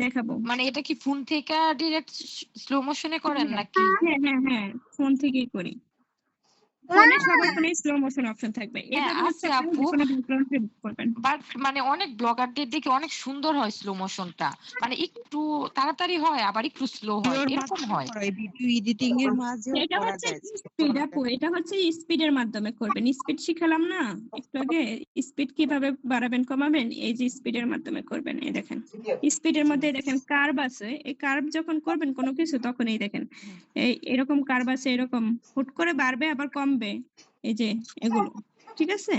S1: দেখাবো।
S4: মানে এটা কি ফোন থেকে ডিরেক্ট স্লো মোশনে করেন
S1: হ্যাঁ
S4: নাকি?
S1: হ্যাঁ হ্যাঁ হ্যাঁ, ফোন থেকেই করি। ফোনে সবার ফোনে স্লো মোশন অপশন থাকবে,
S4: হ্যাঁ
S1: এভাবে হচ্ছে
S4: আছে
S1: আপনি
S4: আপু,
S1: যে কোনো ব্যাকগ্রাউন্ড রিমুভ করবেন।
S4: বাট মানে অনেক ব্লগারদের দেখে অনেক সুন্দর হয় স্লো মোশনটা, মানে একটু তাড়াতাড়ি হয় আবার একটু স্লো হয়,
S2: ভিডিওর
S4: এরকম
S2: মাধ্যমে
S4: হয়।
S2: করা হয়, ভিডিও এডিটিং এর মাঝেও
S1: এটা
S2: করা
S1: হচ্ছে
S2: যায়।
S1: স্পিড আপু, এটা হচ্ছে স্পিডের মাধ্যমে করবেন। স্পিড শিখালাম না একটু আগে, স্পিড কিভাবে বাড়াবেন কমাবেন, এই যে স্পিডের মাধ্যমে করবেন। এই দেখেন স্পিডের মধ্যে দেখেন কার্ভ আছে, এই কার্ভ যখন করবেন কোনো কিছু তখন এই দেখেন এই এরকম কার্ভ আছে, এরকম হুট করে বাড়বে আবার কমবে, এই যে এগুলো, ঠিক আছে,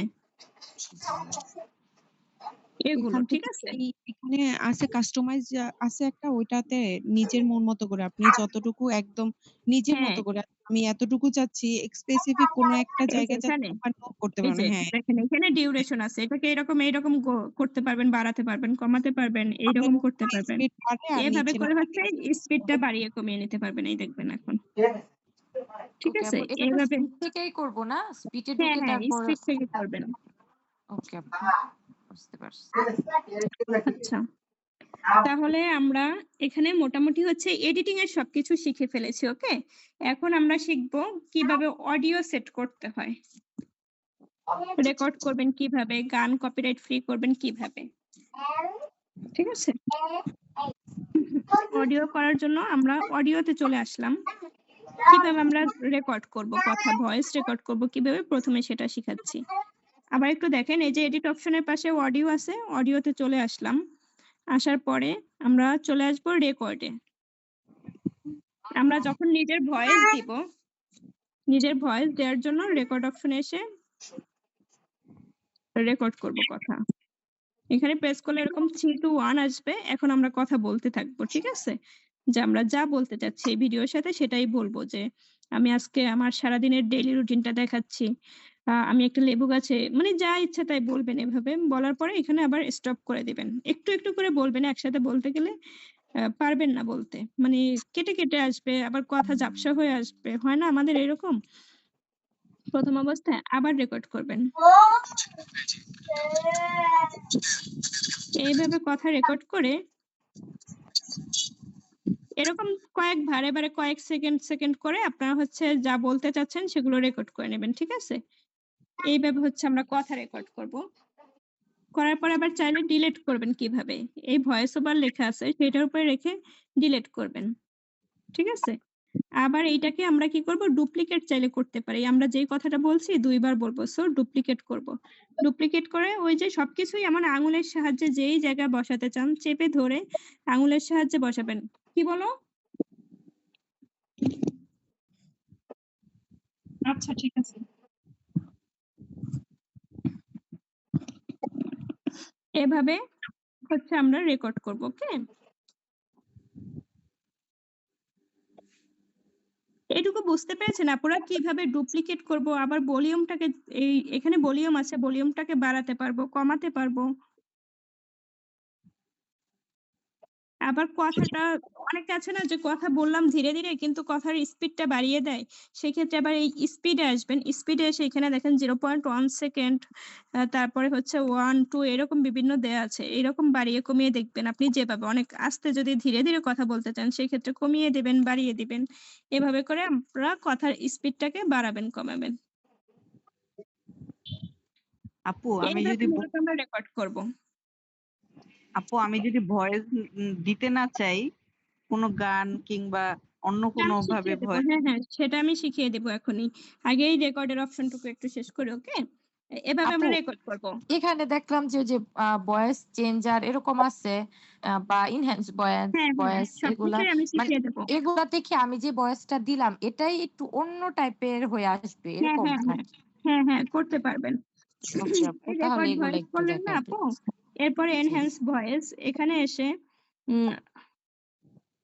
S1: এগুলো
S2: এখান
S1: ঠিক
S2: থেকে
S1: আছে।
S2: এখানে আছে কাস্টমাইজ আছে একটা, ওইটাতে নিজের মন মতো করে আপনি যতটুকু একদম নিজের
S1: হ্যাঁ
S2: মতো করে, আমি এতটুকু চাচ্ছি, স্পেসিফিক কোনো একটা
S1: এই যে
S2: জায়গায় চাচ্ছি,
S1: এখানে,
S2: ওখানেও করতে
S1: এই
S2: পারবেন,
S1: যে
S2: হ্যাঁ।
S1: দেখেন এখানে ডিউরেশন আছে, এটাকে এরকম এইরকম করতে পারবেন, বাড়াতে পারবেন, কমাতে পারবেন,
S2: আপনার
S1: এইরকম করতে পারবেন।
S2: স্পিড বাড়ে আর
S1: এভাবে
S2: নিচে
S1: করে
S2: নামাতে
S1: হচ্ছে স্পিডটা বাড়িয়ে কমিয়ে নিতে পারবেন, এই দেখবেন এখন, ঠিক
S4: ওকে
S1: আছে
S4: আপু, এটা তো
S1: এইভাবে।
S4: স্পিড থেকেই করব না, স্পিডে
S1: হ্যাঁ
S4: ঢুকে
S1: হ্যাঁ
S4: তারপর।
S1: স্পিড থেকে করবেন।
S4: ওকে আপু, বুঝতে পারছি।
S1: আচ্ছা, তাহলে আমরা এখানে মোটামুটি হচ্ছে এডিটিং এর সবকিছু শিখে ফেলেছি। ওকে, এখন আমরা শিখবো কিভাবে অডিও সেট করতে হয়, রেকর্ড করবেন কিভাবে, গান কপিরাইট ফ্রি করবেন কিভাবে, ঠিক আছে। অডিও করার জন্য আমরা অডিওতে চলে আসলাম, কিভাবে আমরা রেকর্ড করব, কথা ভয়েস রেকর্ড করব কিভাবে, প্রথমে সেটা শিখাচ্ছি। আবার একটু দেখেন এই যে এডিট অপশনের পাশে অডিও আছে, অডিওতে চলে আসলাম, আসার পরে আমরা চলে আসবো রেকর্ডে। আমরা যখন নিজের ভয়েস দিব, নিজের ভয়েস দেওয়ার জন্য রেকর্ড অপশনে এসে রেকর্ড করব কথা। এখানে প্রেস করলে এরকম 3 2 1 আসবে, এখন আমরা কথা বলতে থাকবো, ঠিক আছে, যে আমরা যা বলতে চাচ্ছি এই ভিডিওর সাথে সেটাই বলবো, যে আমি আজকে আমার সারাদিনের ডেইলি রুটিনটা দেখাচ্ছি, আমি একটা লেবু গাছে মানে যা ইচ্ছা তাই বলবেন এভাবে। বলার পরে এখানে আবার স্টপ করে দিবেন। একটু, একটু করে বলবেন। একসাথে বলতে গেলে পারবেন না বলতে। মানে কেটে, কেটে আসবে, আবার কথা ঝাপসা হয়ে আসবে। হয় না আমাদের এরকম? ১ম অবস্থায় আবার রেকর্ড করবেন। এইভাবে কথা রেকর্ড করে এরকম বারে, বারে কয়েক সেকেন্ড, সেকেন্ড করে আপনারা হচ্ছে যা বলতে চাচ্ছেন সেগুলো রেকর্ড করে নেবেন। ঠিক আছে? এইভাবে হচ্ছে আমরা কথা রেকর্ড করব। করার পরে আবার চাইলে ডিলিট করবেন কিভাবে? এই ভয়েস ওভার লেখা আছে সেটার উপরে রেখে ডিলিট করবেন। ঠিক আছে? আবার এইটাকে আমরা কি করব? ডুপ্লিকেট চাইলে করতে পারি। আমরা যেই কথাটা বলছি ২ বার বলব। সো ডুপ্লিকেট করব। ডুপ্লিকেট করে ওই যে সবকিছুই এমন আঙুলের সাহায্যে যেই জায়গায় বসাতে চান চেপে ধরে আঙুলের সাহায্যে বসাবেন। কি বলো? আচ্ছা ঠিক আছে। এভাবে হচ্ছে আমরা রেকর্ড করব। ওকে? এটুকু বুঝতে পেরেছেন আপুরা কিভাবে ডুপ্লিকেট করব? আবার ভলিউমটাকে এখানে ভলিউম আছে, ভলিউমটাকে বাড়াতে পারবো, কমাতে পারবো। আবার কথাটা অনেকে আছে না যে কথা বললাম ধীরে, ধীরে কিন্তু কথার স্পিডটা বাড়িয়ে দেয়। সেক্ষেত্রে আবার এই স্পিডে আসবেন। স্পিডে এসে এখানে দেখেন 0.1 সেকেন্ড তারপরে হচ্ছে 1, 2 এরকম বিভিন্ন দেয়া আছে। এরকম বাড়িয়ে কমিয়ে দেখবেন আপনি যেভাবে অনেক আস্তে যদি ধীরে, ধীরে কথা বলতে চান সেক্ষেত্রে কমিয়ে দিবেন, বাড়িয়ে দিবেন। এভাবে করে আপনারা কথার স্পিডটাকে বাড়াবেন, কমাবেন।
S5: আপু আমি
S1: এইভাবে
S5: যদি
S1: মূলত আমরা রেকর্ড করব।
S5: আমি যদি ভয়েস দিতে না চাই কোনো গান কিংবা অন্য
S1: সেটা
S5: কোনো
S1: আমি
S5: ভাবে
S1: শিখিয়ে দেব।
S5: ভয়েস
S1: হ্যাঁ, হ্যাঁ, সেটা আমি শিখিয়ে দেব এখনই। আগে এই রেকর্ডের অপশনটুকু একটু শেষ করি, ওকে? এভাবে
S4: আপু
S1: আমরা রেকর্ড করব।
S4: এখানে দেখলাম যে ওই যে ভয়েস চেঞ্জার এরকম আছে বা ইনহ্যান্স ভয়েস
S1: হ্যাঁ, হ্যাঁ,
S4: ভয়েস এগুলা
S1: সবকিছুই আমি
S4: মানে
S1: শিখিয়ে দেব।
S4: এগুলা দেখে আমি যে ভয়েসটা দিলাম এটাই একটু অন্য টাইপের হয়ে আসবে
S1: হ্যাঁ,
S4: এরকম
S1: হ্যাঁ, হ্যাঁ।
S4: নাকি?
S1: হ্যাঁ, হ্যাঁ, করতে পারবেন।
S4: ওকে আপু
S1: এই
S4: তাহলে
S1: রেকর্ড
S4: এগুলো
S1: ভয়েস
S4: একটু
S1: করলেন না
S4: দেখাই
S1: আপু?
S4: দিন।
S1: এরপরে
S4: জি
S1: এনহ্যান্স ভয়েস এখানে এসে উম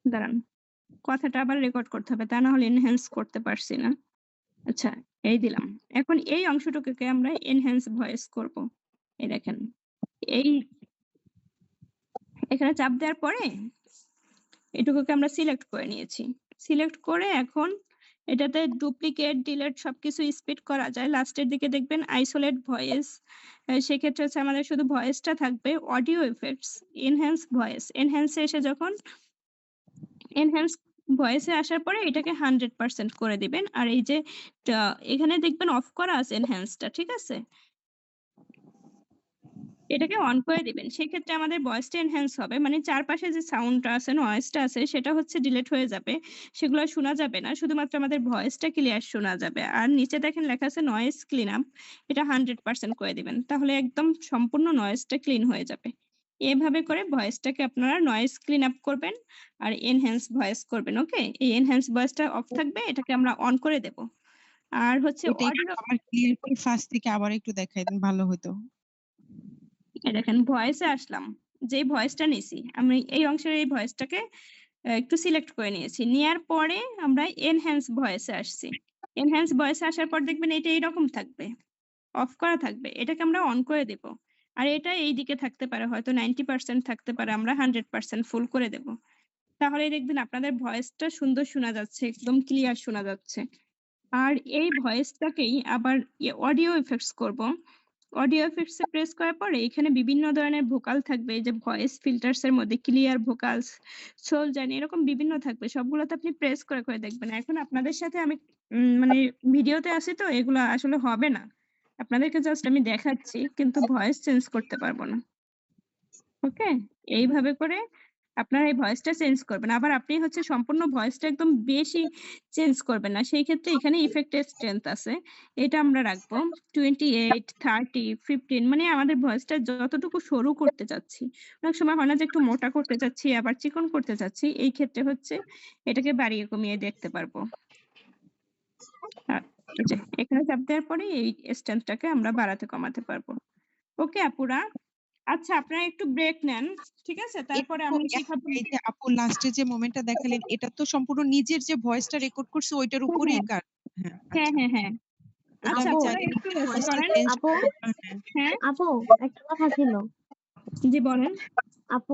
S1: দাঁড়ান। কথাটা আবার রেকর্ড করতে হবে। তা না হলে এনহ্যান্স করতে পারছি না। আচ্ছা, এই দিলাম। এখন এই অংশটুকুকে আমরা এনহ্যান্স ভয়েস করব। এই দেখেন। এই এখানে চাপ দেওয়ার পরে এটুকুকে আমরা সিলেক্ট করে নিয়েছি। সিলেক্ট করে এখন এটাতে ডুপ্লিকেট, ডিলিট সবকিছু স্পিড করা যায়। লাস্টের দিকে দেখবেন আইসোলেট ভয়েস। সেক্ষেত্রে হচ্ছে আমাদের শুধু ভয়েসটা থাকবে। Audio effects, enhance voice. Enhance এ এসে যখন এনহ্যান্স ভয়েস এ আসার পরে এটাকে 100% করে দিবেন। আর এই যে এখানে দেখবেন অফ করা আছে এনহ্যান্সটা, ঠিক আছে? এটাকে অন করে দিবেন। সেক্ষেত্রে আমাদের ভয়েসটা এনহ্যান্স হবে। মানে চারপাশে যে সাউন্ডটা আছে, নয়েজটা আছে সেটা হচ্ছে ডিলিট হয়ে যাবে। সেগুলো আর শোনা যাবে না। শুধুমাত্র আমাদের ভয়েসটা ক্লিয়ার শোনা যাবে। আর নিচে দেখেন লেখা আছে নয়েজ ক্লিন আপ। এটা 100% করে দিবেন। তাহলে একদম সম্পূর্ণ নয়েজটা ক্লিন হয়ে যাবে। এভাবে করে ভয়েসটাকে আপনারা নয়েজ ক্লিন আপ করবেন আর এনহ্যান্স ভয়েস করবেন। ওকে? এই এনহ্যান্স ভয়েসটা অফ থাকবে। এটাকে আমরা অন করে দেব। আর হচ্ছে
S2: এটা একটু
S1: অডিও
S2: আবার ক্লিয়ার করে ফার্স্ট থেকে আবার একটু দেখাই দিন ভালো হতো।
S1: এই দেখেন ভয়েসে আসলাম। যেই ভয়েসটা নিছি, আমি এই অংশের এই ভয়েসটাকে একটু সিলেক্ট করে নিয়েছি। নেয়ার পরে আমরা এনহ্যান্স ভয়েসে আসছি। এনহ্যান্স ভয়েসে আসার পর দেখবেন এটা এইরকম থাকবে। অফ করা থাকবে। এটাকে আমরা অন করে দেব। আর এটা এইদিকে থাকতে পারে হয়তো 90% থাকতে পারে। আমরা 100% ফুল করে দেব। তাহলেই দেখবেন আপনাদের ভয়েসটা সুন্দর শোনা যাচ্ছে, একদম ক্লিয়ার শোনা যাচ্ছে। আর এই ভয়েসটাকেই আবার অডিও ইফেক্টস করব। অডিও ইফেক্টস এ প্রেস করার পরে এখানে বিভিন্ন ধরনের ভোকাল থাকবে। এই যে ভয়েস ফিল্টারস এর মধ্যে ক্লিয়ার ভোকালস, সোল জার্নি এরকম বিভিন্ন থাকবে। সবগুলোতে আপনি প্রেস করে, করে দেখবেন। এখন আপনাদের সাথে আমি মানে ভিডিওতে আছি তো এগুলো আসলে হবে না। আপনাদেরকে জাস্ট আমি দেখাচ্ছি কিন্তু ভয়েস চেঞ্জ করতে পারবো না। ওকে? এইভাবে করে আপনারা এই ভয়েসটা চেঞ্জ করবেন। আবার আপনি হচ্ছে সম্পূর্ণ ভয়েসটা একদম বেশি চেঞ্জ করবেন না। সেই ক্ষেত্রে এখানে ইফেক্ট এর স্ট্রেংথ আছে। এটা আমরা রাখবো 28, 30, 15 মানে আমাদের ভয়েসটা যতটুকু সরু করতে চাচ্ছি। অনেক সময় হয় না যে একটু মোটা করতে চাচ্ছি, আবার চিকন করতে চাচ্ছি। এই ক্ষেত্রে হচ্ছে এটাকে বাড়িয়ে কমিয়ে দেখতে পারবো। এই যে এখানে চাপ দেওয়ার পরে এই স্ট্রেংথটাকে আমরা বাড়াতে কমাতে পারবো। ওকে আপুরা? আচ্ছা আপনারা একটু ব্রেক নেন। ঠিক আছে? তারপরে
S2: একটু
S1: আমি শিখাবো।
S2: এই যে আপু লাস্টে যে মোমেন্টটা দেখালেন এটা তো সম্পূর্ণ নিজের যে ভয়েসটা রেকর্ড করছে ওইটার
S1: হ্যাঁ,
S2: উপরেই
S1: হ্যাঁ।
S2: কাজ। হ্যাঁ,
S1: হ্যাঁ,
S2: আচ্ছা।
S1: হ্যাঁ, হ্যাঁ। আচ্ছা
S6: আপু,
S1: আপনারা একটু রেস্ট করেন।
S6: আপু
S1: হ্যাঁ
S6: আপু একটা কথা ছিল।
S1: জি বলেন।
S6: আপু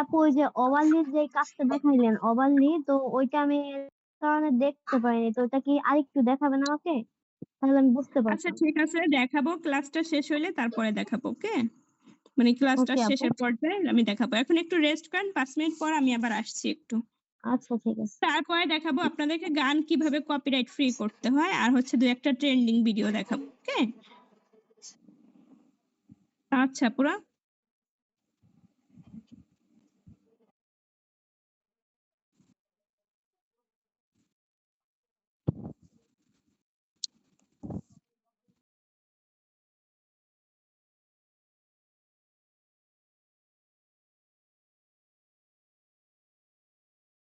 S6: আপু ওই যে ওভারলির যে কাজটা দেখাইলেন ওভারলি, তো ওইটা আমি কারণে দেখতে পাইনি, তো ওটা কি আরেকটু দেখাবেন আমাকে? তাহলে আমি বুঝতে
S1: আচ্ছা
S6: পারতাম।
S1: ঠিক আছে, দেখাবো ক্লাসটা শেষ হইলে তারপরে দেখাবো। ওকে, মানে ক্লাসটা
S6: ওকে আপু,
S1: শেষের পর্যায়ে আমি দেখাবো। এখন একটু রেস্ট করেন, ৫ মিনিট পর আমি আবার আসছি একটু।
S6: আচ্ছা ঠিক আছে।
S1: তারপরে দেখাবো আপনাদেরকে গান কিভাবে কপিরাইট ফ্রি করতে হয়, আর হচ্ছে ২-১টা ট্রেন্ডিং ভিডিও দেখাবো। ওকে, আচ্ছা পুরা